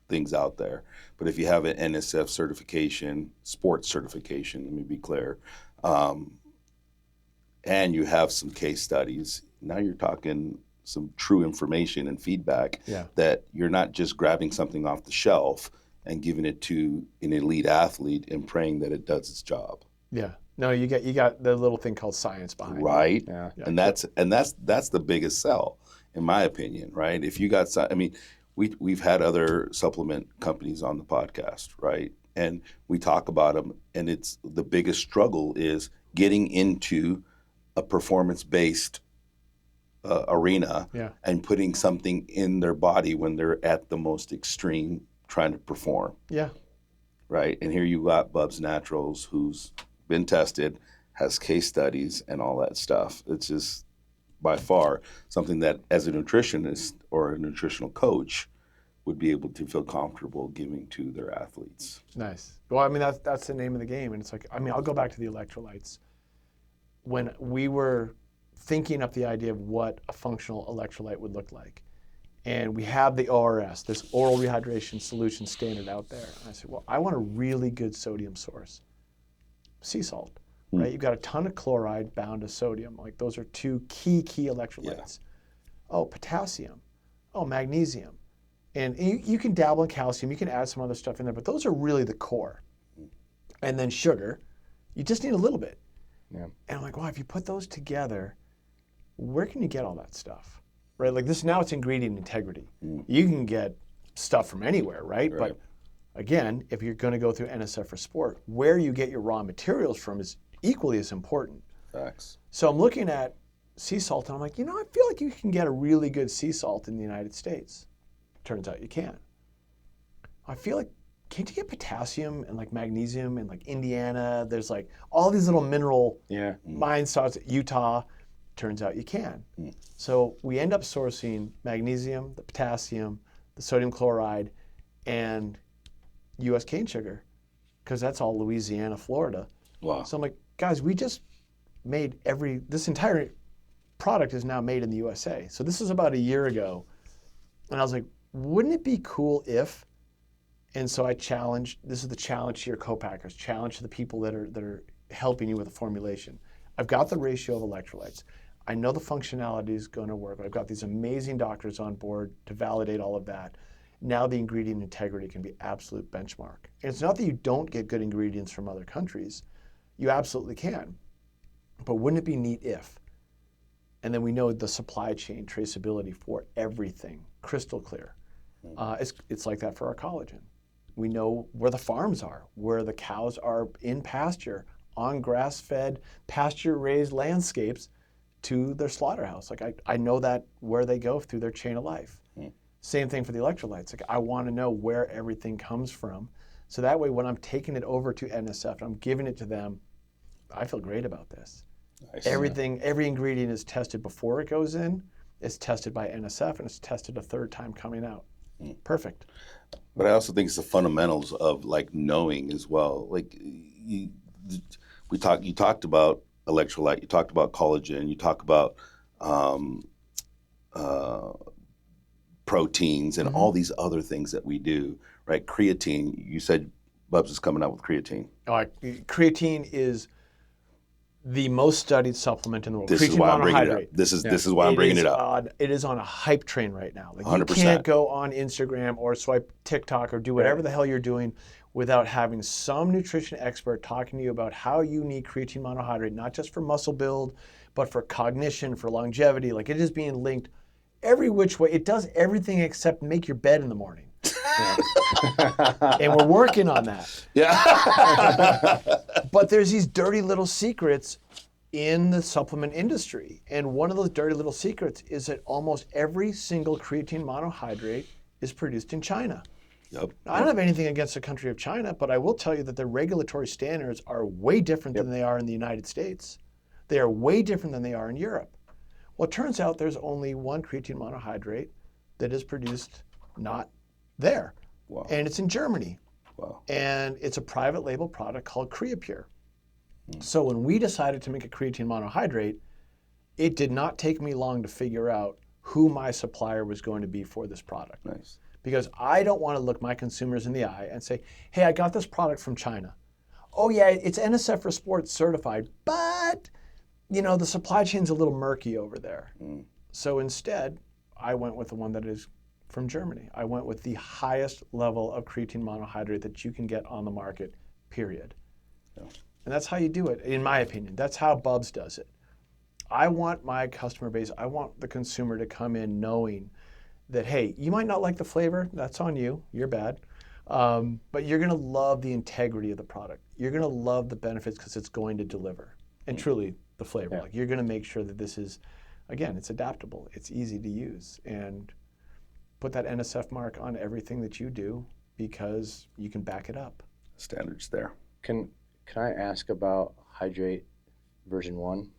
things out there. But if you have an NSF certification, sports certification, let me be clear, and you have some case studies, now you're talking some true information and feedback that you're not just grabbing something off the shelf and giving it to an elite athlete and praying that it does its job. Yeah. No, you got the little thing called science behind it. Right. Yeah. And that's the biggest sell, in my opinion, right? If you got, I mean, we've had other supplement companies on the podcast, right? And we talk about them, and it's the biggest struggle is getting into a performance-based arena and putting something in their body when they're at the most extreme trying to perform. Yeah. Right. And here you got Bubs Naturals, who's been tested, has case studies and all that stuff. It's just by far something that as a nutritionist or a nutritional coach would be able to feel comfortable giving to their athletes. Nice. Well, I mean, that's the name of the game. And it's like, I mean, I'll go back to the electrolytes. When we were thinking up the idea of what a functional electrolyte would look like, and we have the ORS, this oral rehydration solution standard out there. And I said, well, I want a really good sodium source. Sea salt, right? You've got a ton of chloride bound to sodium. Like those are two key electrolytes. Oh, potassium. Oh, magnesium. And you can dabble in calcium. You can add some other stuff in there, but those are really the core. And then sugar, you just need a little bit. Yeah. And I'm like, wow, if you put those together, where can you get all that stuff, right? Like this, now it's ingredient integrity. You can get stuff from anywhere, right? But again, if you're going to go through NSF for sport, where you get your raw materials from is equally as important. Facts. So I'm looking at sea salt, and I'm like, I feel like you can get a really good sea salt in the United States. Turns out you can. I feel like, can't you get potassium and like magnesium in like Indiana? There's like all these little mineral mine spots at Utah. Turns out you can. So we end up sourcing magnesium, the potassium, the sodium chloride, and U.S. cane sugar, because that's all Louisiana, Florida. Wow. So I'm like, guys, we just made this entire product is now made in the USA. So this is about a year ago. And I was like, wouldn't it be cool if, and so I challenged, this is the challenge to your co-packers, challenge to the people that are helping you with the formulation. I've got the ratio of electrolytes. I know the functionality is going to work. I've got these amazing doctors on board to validate all of that. Now the ingredient integrity can be absolute benchmark. And it's not that you don't get good ingredients from other countries. You absolutely can. But wouldn't it be neat if? And then we know the supply chain traceability for everything, crystal clear. It's like that for our collagen. We know where the farms are, where the cows are in pasture, on grass-fed, pasture-raised landscapes to their slaughterhouse. Like I know that where they go through their chain of life. Same thing for the electrolytes. Like I want to know where everything comes from. So that way when I'm taking it over to NSF and I'm giving it to them, I feel great about this. Nice. Every ingredient is tested before it goes in, it's tested by NSF, and it's tested a third time coming out. Perfect. But I also think it's the fundamentals of like knowing as well. Like you talked about electrolyte, you talked about collagen, you talk about proteins and all these other things that we do, right? Creatine, you said Bubs is coming out with creatine. Creatine is the most studied supplement in the world. This Creatine is why I'm bringing it monohydrate. up. This is why I'm bringing it up. It is on a hype train right now. Like 100%. you can't go on Instagram or swipe TikTok or do whatever the hell you're doing without having some nutrition expert talking to you about how you need creatine monohydrate, not just for muscle build, but for cognition, for longevity. Like it is being linked every which way. It does everything except make your bed in the morning. And we're working on that. Yeah. But there's these dirty little secrets in the supplement industry. And one of those dirty little secrets is that almost every single creatine monohydrate is produced in China. Yep. Now, I don't have anything against the country of China, but I will tell you that the regulatory standards are way different than they are in the United States. They are way different than they are in Europe. Well, it turns out there's only one creatine monohydrate that is produced not there. Wow. And it's in Germany. Wow. And it's a private label product called Creapure. So when we decided to make a creatine monohydrate, it did not take me long to figure out who my supplier was going to be for this product. Nice. Because I don't want to look my consumers in the eye and say, hey, I got this product from China. Oh yeah, it's NSF for Sports certified, but the supply chain's a little murky over there. So instead, I went with the one that is from Germany. I went with the highest level of creatine monohydrate that you can get on the market, period. Yeah. And that's how you do it, in my opinion. That's how Bubs does it. I want my customer base, I want the consumer to come in knowing that, hey, you might not like the flavor, that's on you, you're bad. But you're gonna love the integrity of the product. You're gonna love the benefits because it's going to deliver. And truly, the flavor. Yeah. Like you're gonna make sure that this is, again, it's adaptable, it's easy to use. And put that NSF mark on everything that you do because you can back it up. Standards there. Can I ask about Hydrate version 1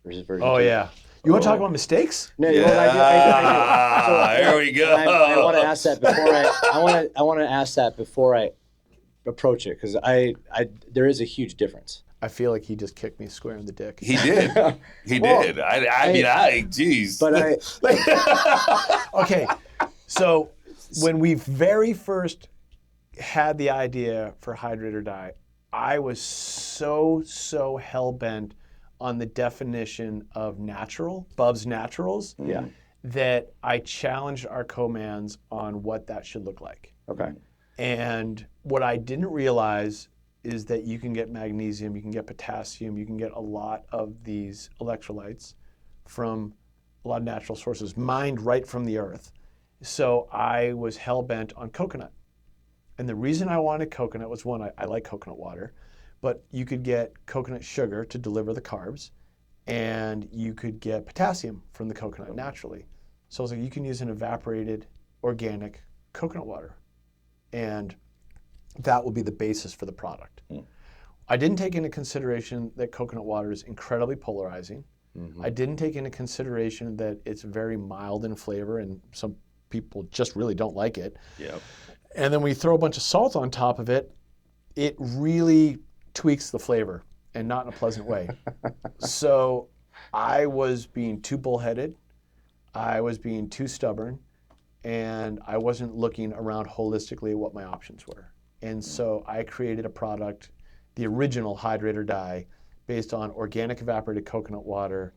versus version 2? Oh yeah. You want to talk about mistakes? No, Yeah. well, I do. So, There we go. I want to ask that before I want to ask that before I approach it because there is a huge difference. I feel like he just kicked me square in the dick. He did. He did. Geez. But Okay, so when we very first had the idea for Hydrate or Die, I was so hell-bent on the definition of natural, Bubs Naturals, that I challenged our co-mans on what that should look like. Okay. And what I didn't realize is that you can get magnesium, you can get potassium, you can get a lot of these electrolytes from a lot of natural sources, mined right from the earth. So I was hell-bent on coconut. And the reason I wanted coconut was, one, I like coconut water, but you could get coconut sugar to deliver the carbs, and you could get potassium from the coconut naturally. So I was like, you can use an evaporated organic coconut water, and that will be the basis for the product. I didn't take into consideration that coconut water is incredibly polarizing. I didn't take into consideration that it's very mild in flavor, and some people just really don't like it. Yep. And then we throw a bunch of salt on top of it, it really tweaks the flavor, and not in a pleasant way. So I was being too bullheaded, I was being too stubborn, and I wasn't looking around holistically at what my options were. And so I created a product, the original Hydrate or Die, based on organic evaporated coconut water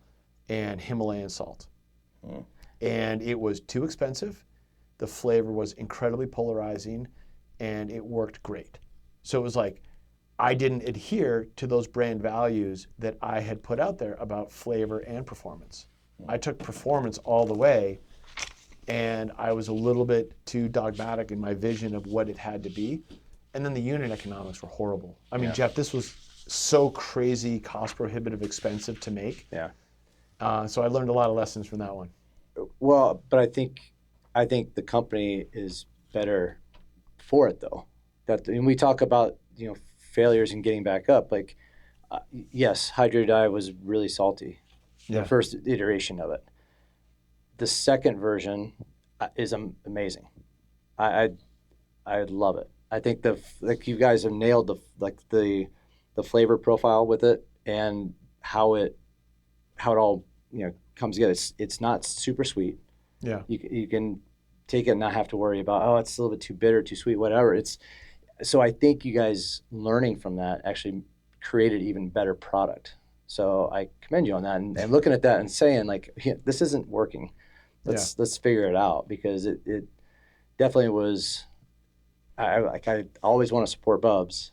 and Himalayan salt. And it was too expensive. The flavor was incredibly polarizing, and it worked great. So it was like, I didn't adhere to those brand values that I had put out there about flavor and performance. I took performance all the way, and I was a little bit too dogmatic in my vision of what it had to be. And then the unit economics were horrible. I mean, Jeff, this was so crazy, cost prohibitive, expensive to make. Yeah. So I learned a lot of lessons from that one. Well, but I think the company is better for it though. And we talk about failures and getting back up. Like, yes, Hydrate Dye was really salty. The first iteration of it. The second version is amazing. I love it. I think you guys have nailed the flavor profile with it and how it all comes together. It's not super sweet. Yeah. You can take it and not have to worry about it's a little bit too bitter, too sweet, whatever. So I think you guys learning from that actually created even better product. So I commend you on that and looking at that and saying this isn't working. Let's figure it out, because it definitely was. I always want to support Bubs,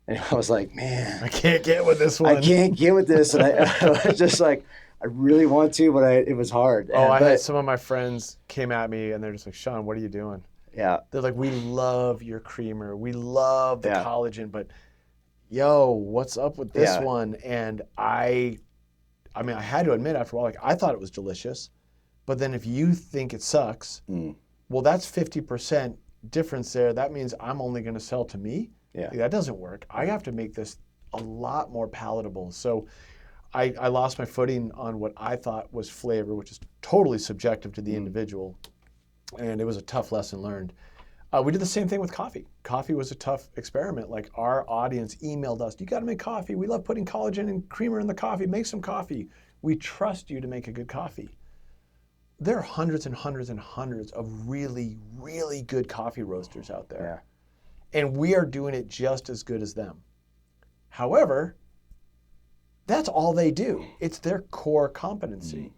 and I was like, man, I can't get with this one. I can't get with this, and I was just like, I really want to, but it was hard. I had some of my friends came at me and they're just like, Sean, what are you doing? Yeah. They're like, we love your creamer, we love the collagen, but yo, what's up with this one? And I had to admit after a while, I thought it was delicious, but then if you think it sucks, well, that's 50% difference there. That means I'm only going to sell to me. Yeah. That doesn't work. I have to make this a lot more palatable. So I lost my footing on what I thought was flavor, which is totally subjective to the individual. And it was a tough lesson learned. We did the same thing with coffee. Coffee was a tough experiment. Like, our audience emailed us, you got to make coffee. We love putting collagen and creamer in the coffee. Make some coffee. We trust you to make a good coffee. There are hundreds and hundreds and hundreds of really, really good coffee roasters out there. Yeah. And we are doing it just as good as them. However, that's all they do. It's their core competency.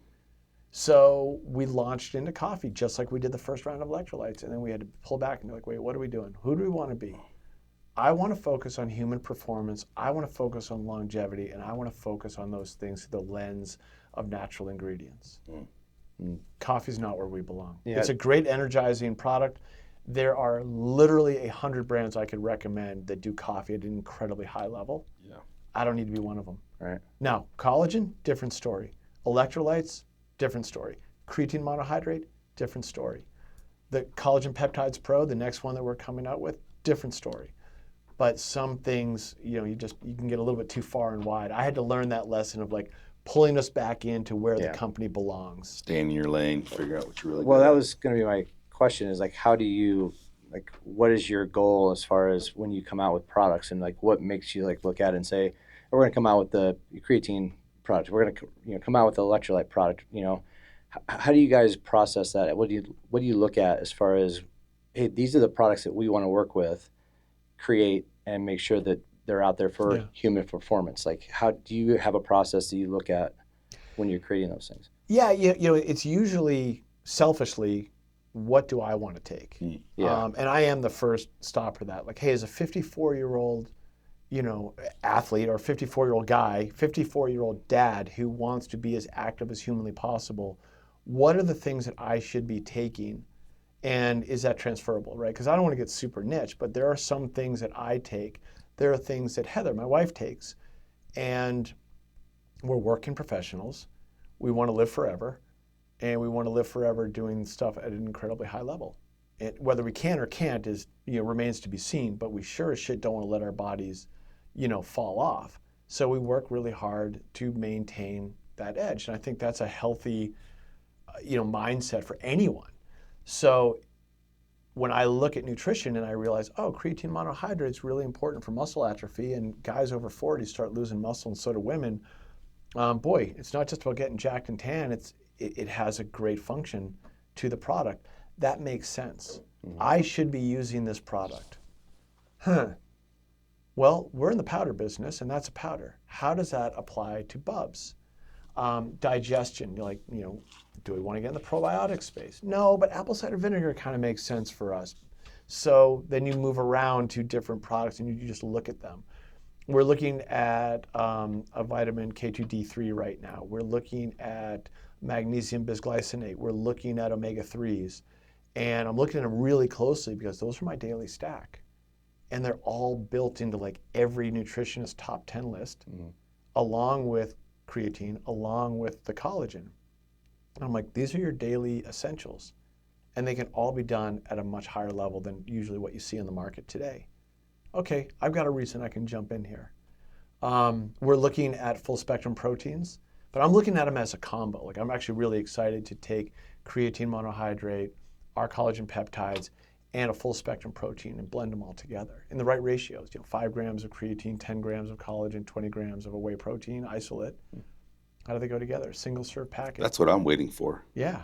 So we launched into coffee just like we did the first round of electrolytes. And then we had to pull back and be like, wait, what are we doing? Who do we want to be? I want to focus on human performance. I want to focus on longevity. And I want to focus on those things through the lens of natural ingredients. Coffee's not where we belong. Yeah. It's a great energizing product. There are literally 100 brands I could recommend that do coffee at an incredibly high level. Yeah. I don't need to be one of them. Right. Now, collagen, different story. Electrolytes, different story. Creatine monohydrate, different story. The Collagen Peptides Pro, the next one that we're coming out with, different story. But some things, you can get a little bit too far and wide. I had to learn that lesson of pulling us back into where the company belongs. Stay in your lane, figure out what you're really good Well, that at. was going to be my question is how do you, what is your goal as far as when you come out with products, and what makes you look at it and say, we're going to come out with the creatine product, we're going to come out with the electrolyte product, how do you guys process that? What do you look at as far as, hey, these are the products that we want to work with, create, and make sure that they're out there for human performance? How do you have a process that you look at when you're creating those things? Yeah, it's usually selfishly, what do I want to take? Yeah. And I am the first stop for that. Hey, as a 54-year-old, athlete, or 54-year-old guy, 54-year-old dad who wants to be as active as humanly possible, what are the things that I should be taking? And is that transferable, right? Because I don't want to get super niche, but there are some things that I take. There are things that Heather, my wife, takes. And we're working professionals. We want to live forever. And we want to live forever doing stuff at an incredibly high level. And whether we can or can't is, remains to be seen, but we sure as shit don't want to let our bodies, fall off. So we work really hard to maintain that edge. And I think that's a healthy, mindset for anyone. So when I look at nutrition and I realize, creatine monohydrate is really important for muscle atrophy, and guys over 40 start losing muscle, and so do women. Boy, it's not just about getting jacked and tan. It has a great function to the product. That makes sense. I should be using this product. Well, we're in the powder business, and that's a powder. How does that apply to Bubs? Digestion, do we want to get in the probiotic space? No, but apple cider vinegar kind of makes sense for us. So then you move around to different products and you just look at them. We're looking at a vitamin K2D3 right now. We're looking at magnesium bisglycinate. We're looking at omega-3s. And I'm looking at them really closely because those are my daily stack. And they're all built into like every nutritionist top 10 list, along with creatine, along with the collagen. And I'm like, these are your daily essentials. And they can all be done at a much higher level than usually what you see in the market today. Okay, I've got a reason I can jump in here. We're looking at full spectrum proteins, but I'm looking at them as a combo. Like I'm actually really excited to take creatine monohydrate, our collagen peptides, and a full spectrum protein and blend them all together in the right ratios. 5 grams of creatine, 10 grams of collagen, 20 grams of a whey protein isolate. How do they go together? Single serve packet. That's what I'm waiting for. Yeah.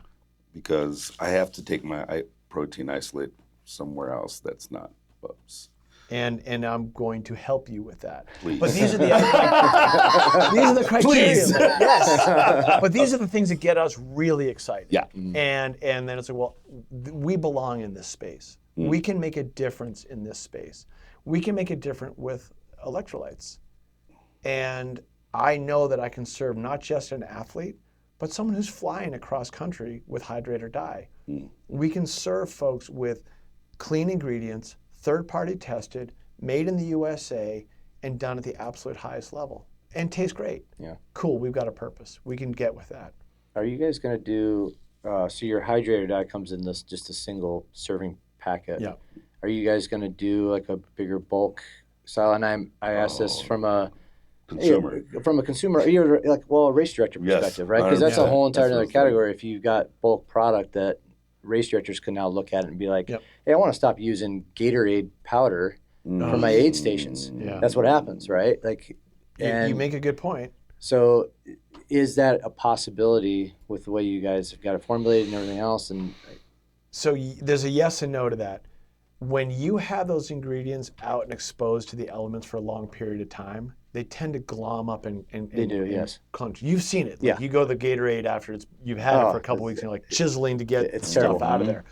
Because I have to take my protein isolate somewhere else that's not Bubs. And I'm going to help you with that. Please. But these are the criteria. Please. Yes. But these are the things that get us really excited. Yeah. And then it's like, well, we belong in this space. We can make a difference in this space. We can make a difference with electrolytes. And I know that I can serve not just an athlete, but someone who's flying across country with Hydrate or Die. We can serve folks with clean ingredients, third-party tested, made in the USA, and done at the absolute highest level. And taste great. Yeah. Cool, we've got a purpose. We can get with that. Are you guys going to do, so your Hydrate or Die comes in this just a single serving packet. Yeah. Are you guys going to do like a bigger bulk style? And I asked this from a Consumer. From a consumer, you're like, well, a race director Yes, perspective, right? Because that's a 100%. whole entire That's other what I'm category. If you've got bulk product that race directors can now look at it and be like, Yep. hey, I want to stop using Gatorade powder for my aid stations. Yeah. That's what happens, right? Like, and You make a good point. so is that a possibility with the way you guys have got it formulated and everything else? And So there's a yes and no to that. When you have those ingredients out and exposed to the elements for a long period of time, they tend to glom up and They do, and yes. clunch. You've seen it. Like Yeah. You go to the Gatorade after you've had it for a couple weeks and you're like chiseling to get It's stuff terrible. out of there.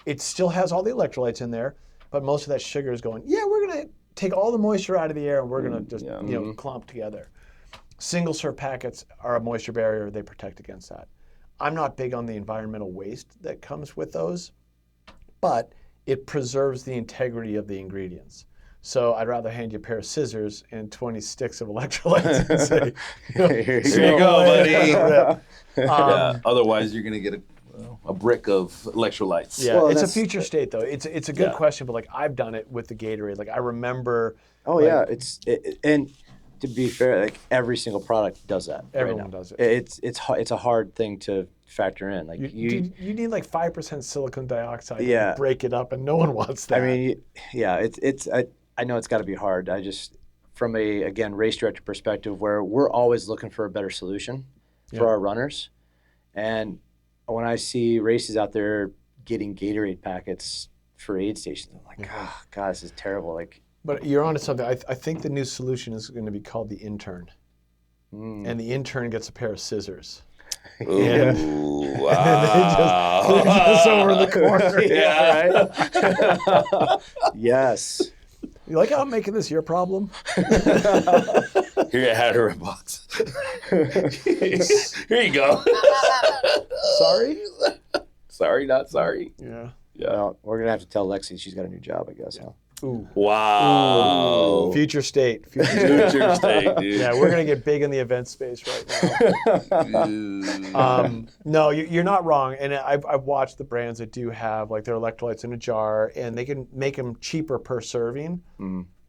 It still has all the electrolytes in there, but most of that sugar is going, yeah, we're going to take all the moisture out of the air and we're going to just clump together. Single serve packets are a moisture barrier. They protect against that. I'm not big on the environmental waste that comes with those, but it preserves the integrity of the ingredients. So I'd rather hand you a pair of scissors and 20 sticks of electrolytes and say, Here you go, buddy. Um, Otherwise, you're going to get a brick of electrolytes. Yeah, Well, it's a that's- future state though. It's a good question, but like I've done it with the Gatorade. Like I remember. oh yeah, and to be fair, like every single product does that. Everyone right now. does it. It's a hard thing to factor in. Like You need like 5% silicon dioxide Yeah. to break it up, and no one wants that. I mean, yeah, I know it's got to be hard. I just, from a, again, race director perspective, where we're always looking for a better solution for our runners. And when I see races out there getting Gatorade packets for aid stations, I'm like, oh, God, this is terrible. Like, But you're onto something. I think the new solution is going to be called the intern. And the intern gets a pair of scissors. Ooh, And wow. they're just over in the corner. Yeah. right? Yes. You like how I'm making this your problem? Here you had her a box. Here you go. Sorry? Sorry, not sorry. Yeah. Yeah. Well, we're going to have to tell Lexi she's got a new job, I guess. Huh? Ooh. Wow. Future state. Future state. Future state, dude. Yeah, we're going to get big in the event space right now. No, you're not wrong. And I've watched the brands that do have like their electrolytes in a jar, and they can make them cheaper per serving.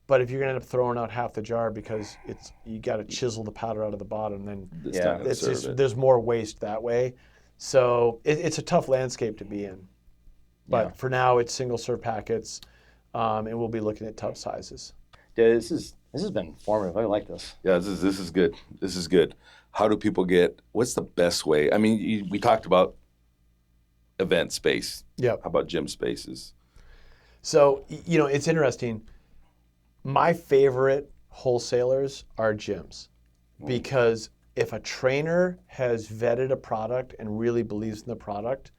But if you're going to end up throwing out half the jar because you got to chisel the powder out of the bottom, then It's not gonna serve it. there's more waste that way. So it's a tough landscape to be in. But for now, it's single serve packets, and we'll be looking at tub sizes. Dude, this has been informative. I like this. Yeah, this is good. This is good. How do people what's the best way? I mean, we talked about event space. Yep. How about gym spaces? So, it's interesting. My favorite wholesalers are gyms, because if a trainer has vetted a product and really believes in the product,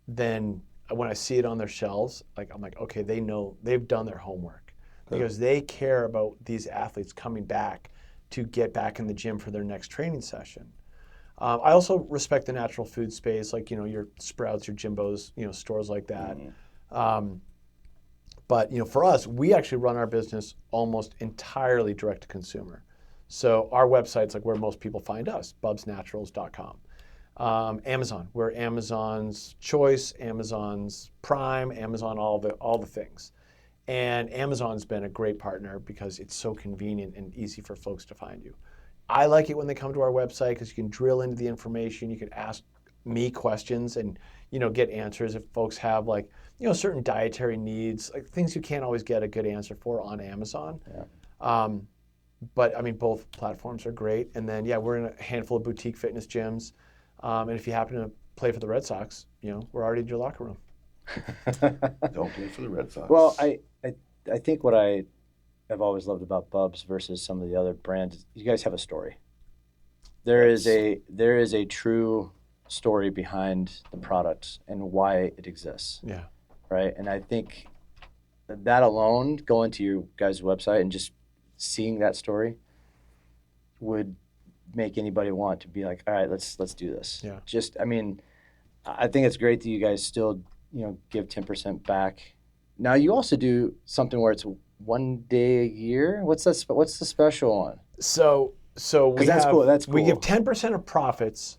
then when I see it on their shelves, like I'm like, okay, they know, they've done their homework, because they care about these athletes coming back to get back in the gym for their next training session. I also respect the natural food space, like, your Sprouts, your Jimbos, stores like that. But, for us, we actually run our business almost entirely direct to consumer. So our website's like where most people find us, bubsnaturals.com. Amazon, we're Amazon's Choice, Amazon's Prime, Amazon, all the things. And Amazon's been a great partner because it's so convenient and easy for folks to find you. I like it when they come to our website because you can drill into the information. You can ask me questions and, get answers if folks have certain dietary needs, like things you can't always get a good answer for on Amazon. Yeah. But I mean, both platforms are great. And then, we're in a handful of boutique fitness gyms. And if you happen to play for the Red Sox, we're already in your locker room. Don't play for the Red Sox. Well, I think what I have always loved about Bubs versus some of the other brands is you guys have a story. There is a true story behind the product and why it exists. Yeah. Right. And I think that alone, going to your guys' website and just seeing that story would make anybody want to be like, all right, let's do this. Yeah. I think it's great that you guys still, give 10% back. Now you also do something where it's 1 day a year. What's the special one? So that's cool. That's cool. We give 10% of profits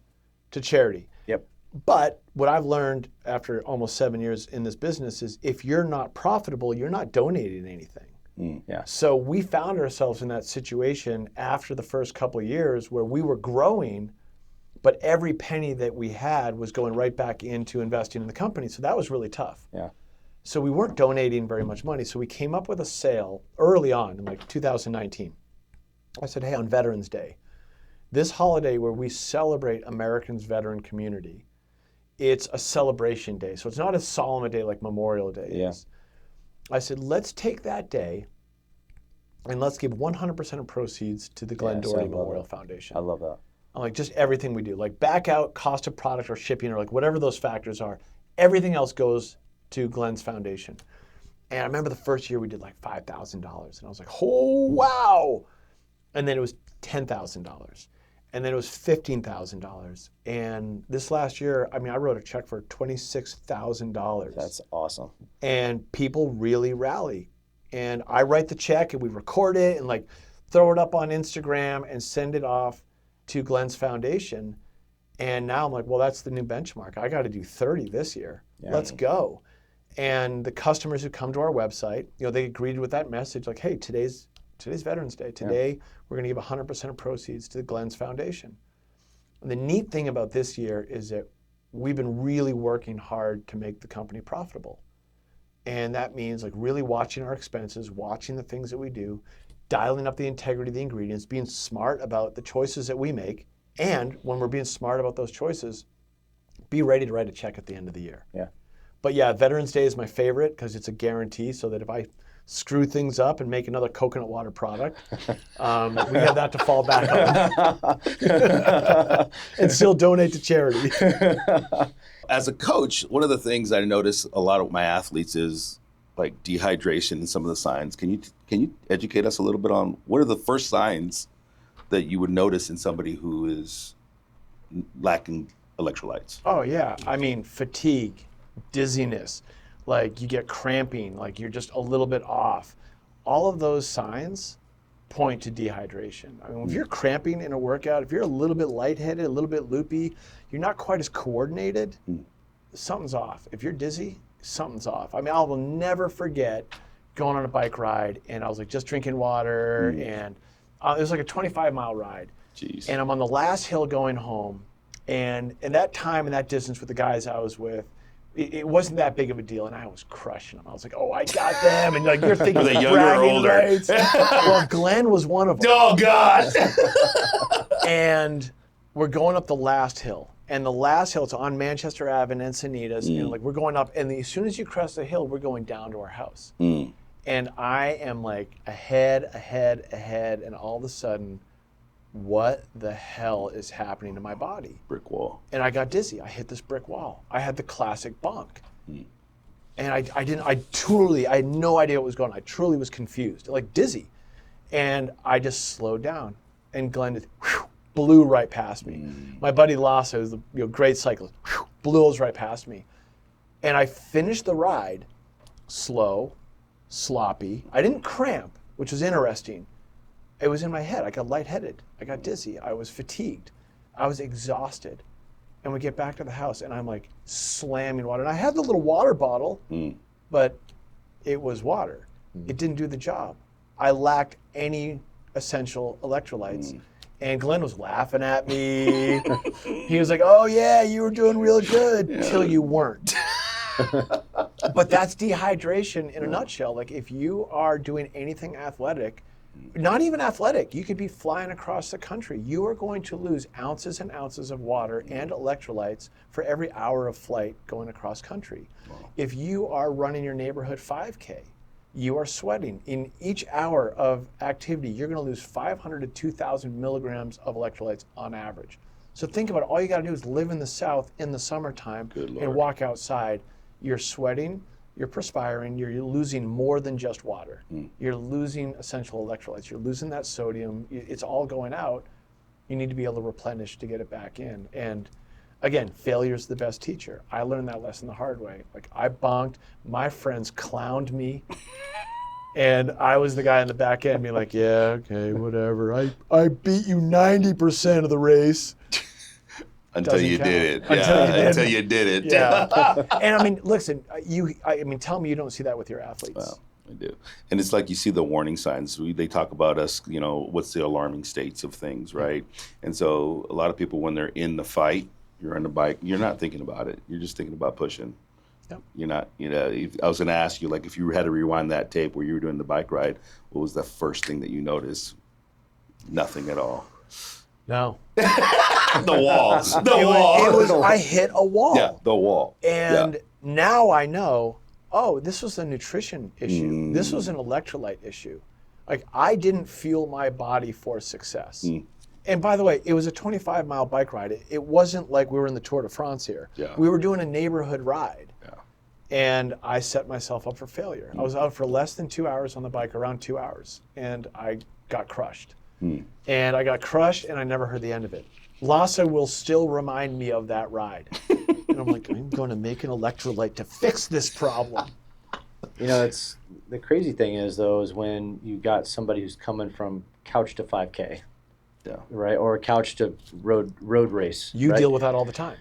to charity. Yep. But what I've learned after almost 7 years in this business is if you're not profitable, you're not donating anything. Yeah. So we found ourselves in that situation after the first couple of years where we were growing, but every penny that we had was going right back into investing in the company. So that was really tough. Yeah. So we weren't donating very much money. So we came up with a sale early on in 2019. I said, hey, on Veterans Day, this holiday where we celebrate Americans' veteran community, it's a celebration day. So it's not as solemn a day like Memorial Day is. I said, let's take that day and let's give 100% of proceeds to the Glenn Doherty Memorial Foundation. I love that. I'm like, just everything we do, like back out cost of product or shipping or like whatever those factors are, everything else goes to Glenn's foundation. And I remember the first year we did like $5,000 and I was like, oh, wow. And then it was $10,000. And then it was $15,000. And this last year, I wrote a check for $26,000. That's awesome. And people really rally. And I write the check and we record it and like throw it up on Instagram and send it off to Glenn's foundation. And now I'm like, well, that's the new benchmark. I got to do 30 this year. Yeah. Let's go. And the customers who come to our website, they agreed with that message like, hey, today's Veterans Day. Today, we're going to give 100% of proceeds to the Glenn's Foundation. And the neat thing about this year is that we've been really working hard to make the company profitable. And that means like really watching our expenses, watching the things that we do, dialing up the integrity of the ingredients, being smart about the choices that we make. And when we're being smart about those choices, be ready to write a check at the end of the year. Yeah. But yeah, Veterans Day is my favorite because it's a guarantee so that if I screw things up and make another coconut water product, we have that to fall back on and still donate to charity. As a coach, one of the things I notice a lot of my athletes is like dehydration and some of the signs. Can you educate us a little bit on what are the first signs that you would notice in somebody who is lacking electrolytes? Oh yeah, fatigue, dizziness, like you get cramping, like you're just a little bit off. All of those signs point to dehydration. If you're cramping in a workout, if you're a little bit lightheaded, a little bit loopy, you're not quite as coordinated, something's off. If you're dizzy, something's off. I will never forget going on a bike ride and I was like just drinking water and it was like a 25-mile ride. Jeez. And I'm on the last hill going home and in that time and that distance with the guys I was with, it wasn't that big of a deal, and I was crushing them. I was like, "Oh, I got them!" And like you're thinking, were they younger or older? Rights. Well, Glenn was one of them. Oh God! And we're going up the last hill, and the last hill it's on Manchester Ave in Encinitas, and like we're going up, and as soon as you crest the hill, we're going down to our house. And And I am like ahead, and all of a sudden, what the hell is happening to my body? Brick wall. And I got dizzy. I hit this brick wall. I had the classic bonk. And I had no idea what was going on. I truly was confused, like dizzy. And I just slowed down. And Glenn just blew right past me. My buddy Lasso, who's a great cyclist, blew right past me. And I finished the ride slow, sloppy. I didn't cramp, which was interesting. It was in my head. I got lightheaded. I got dizzy. I was fatigued. I was exhausted. And we get back to the house, and I'm like slamming water. And I had the little water bottle, but it was water. It didn't do the job. I lacked any essential electrolytes. And Glenn was laughing at me. He was like, oh yeah, you were doing real good till you weren't. But that's dehydration in a nutshell. Like if you are doing anything athletic, not even athletic, you could be flying across the country. You are going to lose ounces and ounces of water and electrolytes for every hour of flight going across country. Wow. If you are running your neighborhood 5K, you are sweating. In each hour of activity, you're going to lose 500 to 2,000 milligrams of electrolytes on average. So think about it. All you got to do is live in the South in the summertime and walk outside. You're sweating, you're perspiring, you're losing more than just water. You're losing essential electrolytes. You're losing that sodium. It's all going out. You need to be able to replenish to get it back in. And again, failure's the best teacher. I learned that lesson the hard way. Like I bonked, my friends clowned me. And I was the guy in the back end being like, yeah, okay, whatever. I beat you 90% of the race. Until you did it. Until you did it. Yeah. And I mean, listen, tell me you don't see that with your athletes. Well, I do. And it's like you see the warning signs. They talk about us, what's the alarming states of things, right? And so a lot of people, when they're in the fight, you're on the bike, you're not thinking about it. You're just thinking about pushing. Yep. You're not, I was going to ask you, like, if you had to rewind that tape where you were doing the bike ride, what was the first thing that you noticed? Nothing at all. No. The wall. The wall. I hit a wall. Yeah, the wall. And now I know, this was a nutrition issue. This was an electrolyte issue. Like, I didn't fuel my body for success. And by the way, it was a 25-mile bike ride. It wasn't like we were in the Tour de France here. Yeah. We were doing a neighborhood ride. Yeah. And I set myself up for failure. I was out for less than 2 hours on the bike, around 2 hours, and I got crushed. And I got crushed, and I never heard the end of it. Lhasa will still remind me of that ride. And I'm like, I'm going to make an electrolyte to fix this problem. It's the crazy thing is when you got somebody who's coming from couch to 5K, right, or couch to road race. You deal with that all the time.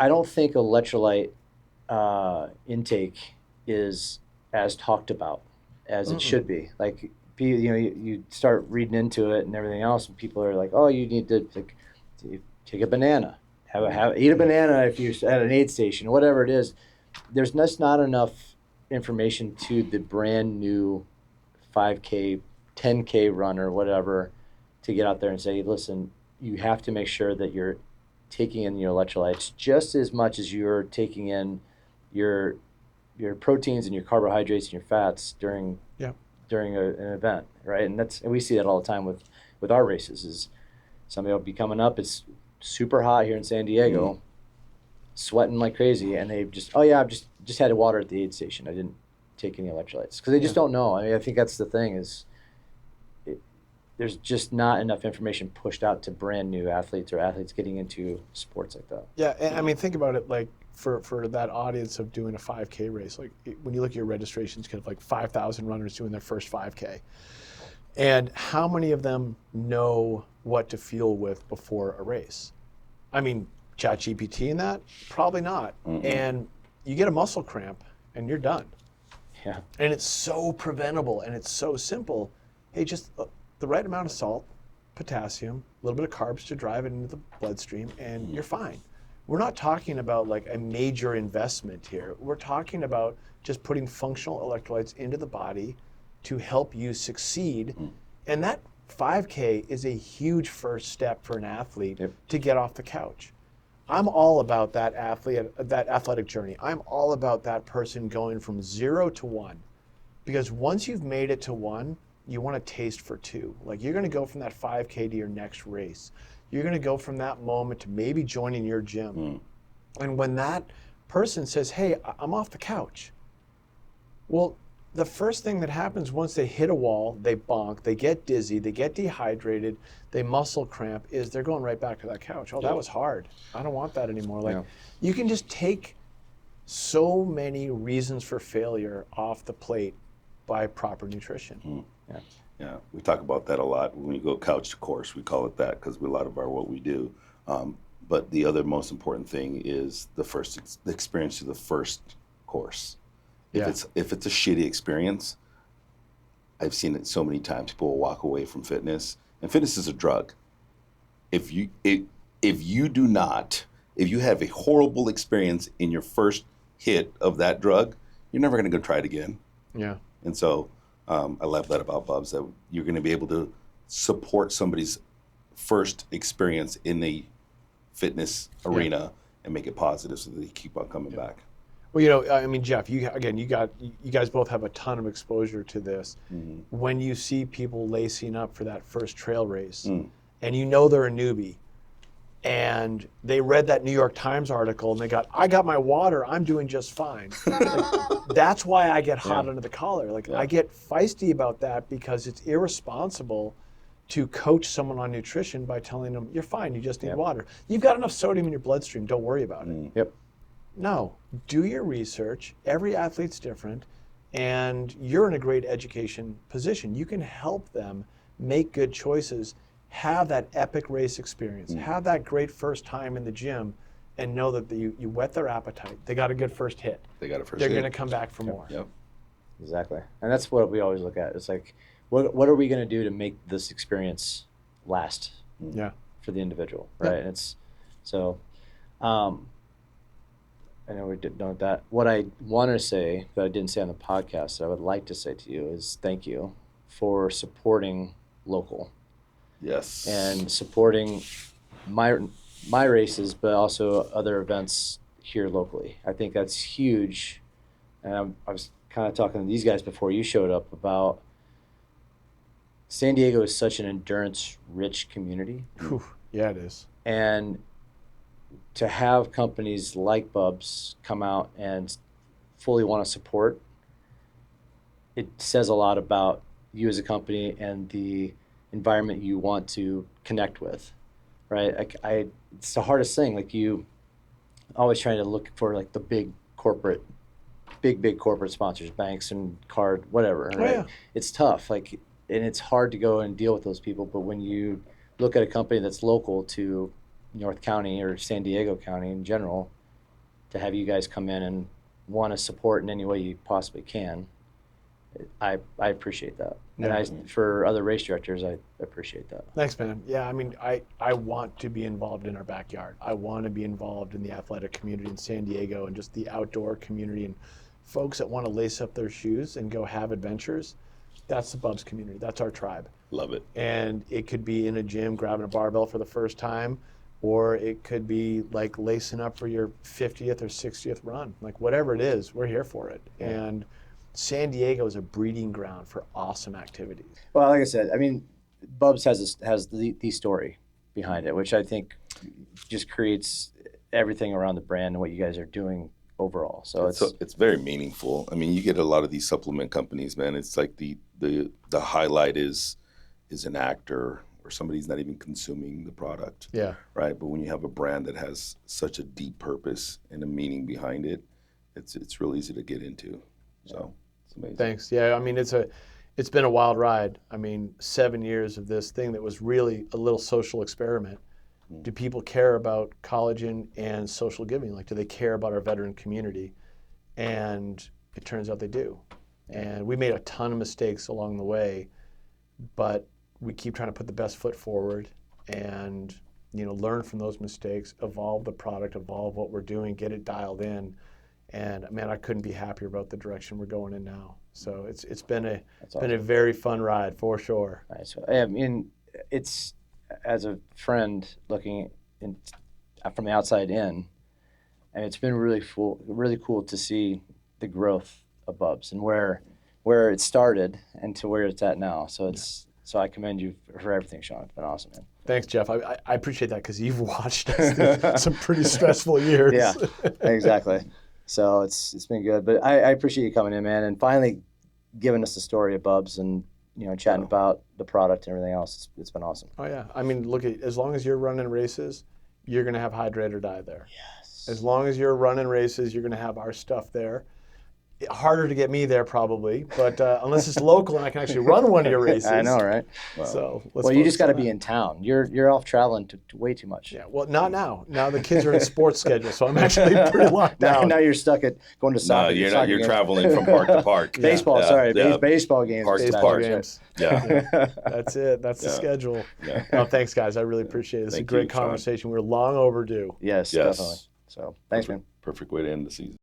I don't think electrolyte intake is as talked about as it should be. Like, you start reading into it and everything else, and people are like, "Oh, you need to take a banana, eat a banana if you're at an aid station, whatever it is." There's just not enough information to the brand new 5K, 10K runner, whatever, to get out there and say, "Listen, you have to make sure that you're taking in your electrolytes just as much as you're taking in your proteins and your carbohydrates and your fats during." During an event, right? And we see that all the time with our races. Is somebody will be coming up, it's super hot here in San Diego, sweating like crazy, and they just, I've just had water at the aid station. I didn't take any electrolytes because they just don't know. I think that's the thing is, there's just not enough information pushed out to brand new athletes or athletes getting into sports like that. Yeah, and think about it like. For that audience of doing a 5K race, like when you look at your registrations, kind of like 5,000 runners doing their first 5K. And how many of them know what to fuel with before a race? I mean, ChatGPT in that? Probably not. And you get a muscle cramp and you're done. Yeah. And it's so preventable and it's so simple. Hey, just the right amount of salt, potassium, a little bit of carbs to drive it into the bloodstream, and you're fine. We're not talking about like a major investment here. We're talking about just putting functional electrolytes into the body to help you succeed. And that 5K is a huge first step for an athlete to get off the couch. I'm all about that athletic journey. I'm all about that person going from 0 to 1 Because once you've made it to one, you want to taste for two. Like you're going to go from that 5K to your next race. You're going to go from that moment to maybe joining your gym. And when that person says, hey, I'm off the couch. Well, the first thing that happens once they hit a wall, they bonk, they get dizzy, they get dehydrated, they muscle cramp, is they're going right back to that couch. Oh, that was hard. I don't want that anymore. Like you can just take so many reasons for failure off the plate by proper nutrition. Yeah, we talk about that a lot. When we go couch to course, we call it that because a lot of what we do. But the other most important thing is the experience of the first course. If it's a shitty experience, I've seen it so many times. People will walk away from fitness, and fitness is a drug. If you have a horrible experience in your first hit of that drug, you're never going to go try it again. Yeah. And so I love that about Bubs, that you're going to be able to support somebody's first experience in the fitness arena and make it positive so that they keep on coming back. Well, I mean, Jeff, you guys both have a ton of exposure to this. When you see people lacing up for that first trail race, and they're a newbie, and they read that New York Times article and I got my water, I'm doing just fine. Like, that's why I get hot under the collar. Like I get feisty about that because it's irresponsible to coach someone on nutrition by telling them, you're fine, you just need water. You've got enough sodium in your bloodstream, don't worry about it. No, do your research. Every athlete's different, and you're in a great education position. You can help them make good choices, have that epic race experience, have that great first time in the gym, and know that you whet their appetite. They got a good first hit. They're going to come back for more. Exactly. And that's what we always look at. It's like, what are we going to do to make this experience last for the individual, right? And it's so I know we didn't know that. What I want to say that I didn't say on the podcast that I would like to say to you is thank you for supporting local. Yes. And supporting my races, but also other events here locally. I think that's huge. And I was kind of talking to these guys before you showed up about San Diego is such an endurance-rich community. Yeah, it is. And to have companies like Bubs come out and fully want to support, it says a lot about you as a company and the environment you want to connect with, right? It's the hardest thing. Like you always trying to look for like the big corporate sponsors, banks and card, whatever. Right? It's tough. Like, and it's hard to go and deal with those people. But when you look at a company that's local to North County or San Diego County in general, to have you guys come in and want to support in any way you possibly can, I appreciate that. And for other race directors, I appreciate that. Thanks, man. Yeah, I mean, I want to be involved in our backyard. I want to be involved in the athletic community in San Diego and just the outdoor community and folks that want to lace up their shoes and go have adventures. That's the Bubs community. That's our tribe. Love it. And it could be in a gym grabbing a barbell for the first time, or it could be like lacing up for your 50th or 60th run. Like whatever it is, we're here for it. And San Diego is a breeding ground for awesome activities. Well, like I said, I mean, Bubs has the story behind it, which I think just creates everything around the brand and what you guys are doing overall. So it's very meaningful. I mean, you get a lot of these supplement companies, man. It's like the highlight is an actor or somebody's not even consuming the product. Yeah. Right. But when you have a brand that has such a deep purpose and a meaning behind it, it's real easy to get into. So it's amazing. Thanks. Yeah. I mean, it's been a wild ride. I mean, 7 years of this thing that was really a little social experiment. Do people care about collagen and social giving? Like, do they care about our veteran community? And it turns out they do. And we made a ton of mistakes along the way, but we keep trying to put the best foot forward and, learn from those mistakes, evolve the product, evolve what we're doing, get it dialed in. And man, I couldn't be happier about the direction we're going in now. So it's been a very fun ride for sure. Right. So I mean, it's, as a friend looking from the outside in, and it's been really cool to see the growth of Bubs and where where it started and to where it's at now. So so I commend you for everything, Sean. It's been awesome, man. Thanks, Jeff. I appreciate that because you've watched us through some pretty stressful years. Yeah, exactly. So it's been good, but I appreciate you coming in, man, and finally giving us the story of Bubs and chatting about the product and everything else. It's been awesome. Oh yeah. I mean, look, as long as you're running races, you're gonna have Hydrate or Die there. Yes. As long as you're running races, you're gonna have our stuff there. Harder to get me there probably, but unless it's local and I can actually run one of your races. I know, right? So well, you just got to be in town. You're off traveling to way too much. Yeah, well, not now. Now the kids are in sports schedule, so I'm actually pretty locked down. Now you're stuck at going to soccer. No, you're not. You're traveling from park to park. Baseball, sorry, yeah. baseball games. Park to Baseball park. games. Yeah. That's it. That's the schedule. Yeah. No, thanks, guys. I really appreciate it. It's a Thank great you, Sean. conversation. We're long overdue. Yes, Yes. definitely. So thanks, man. Perfect way to end the season.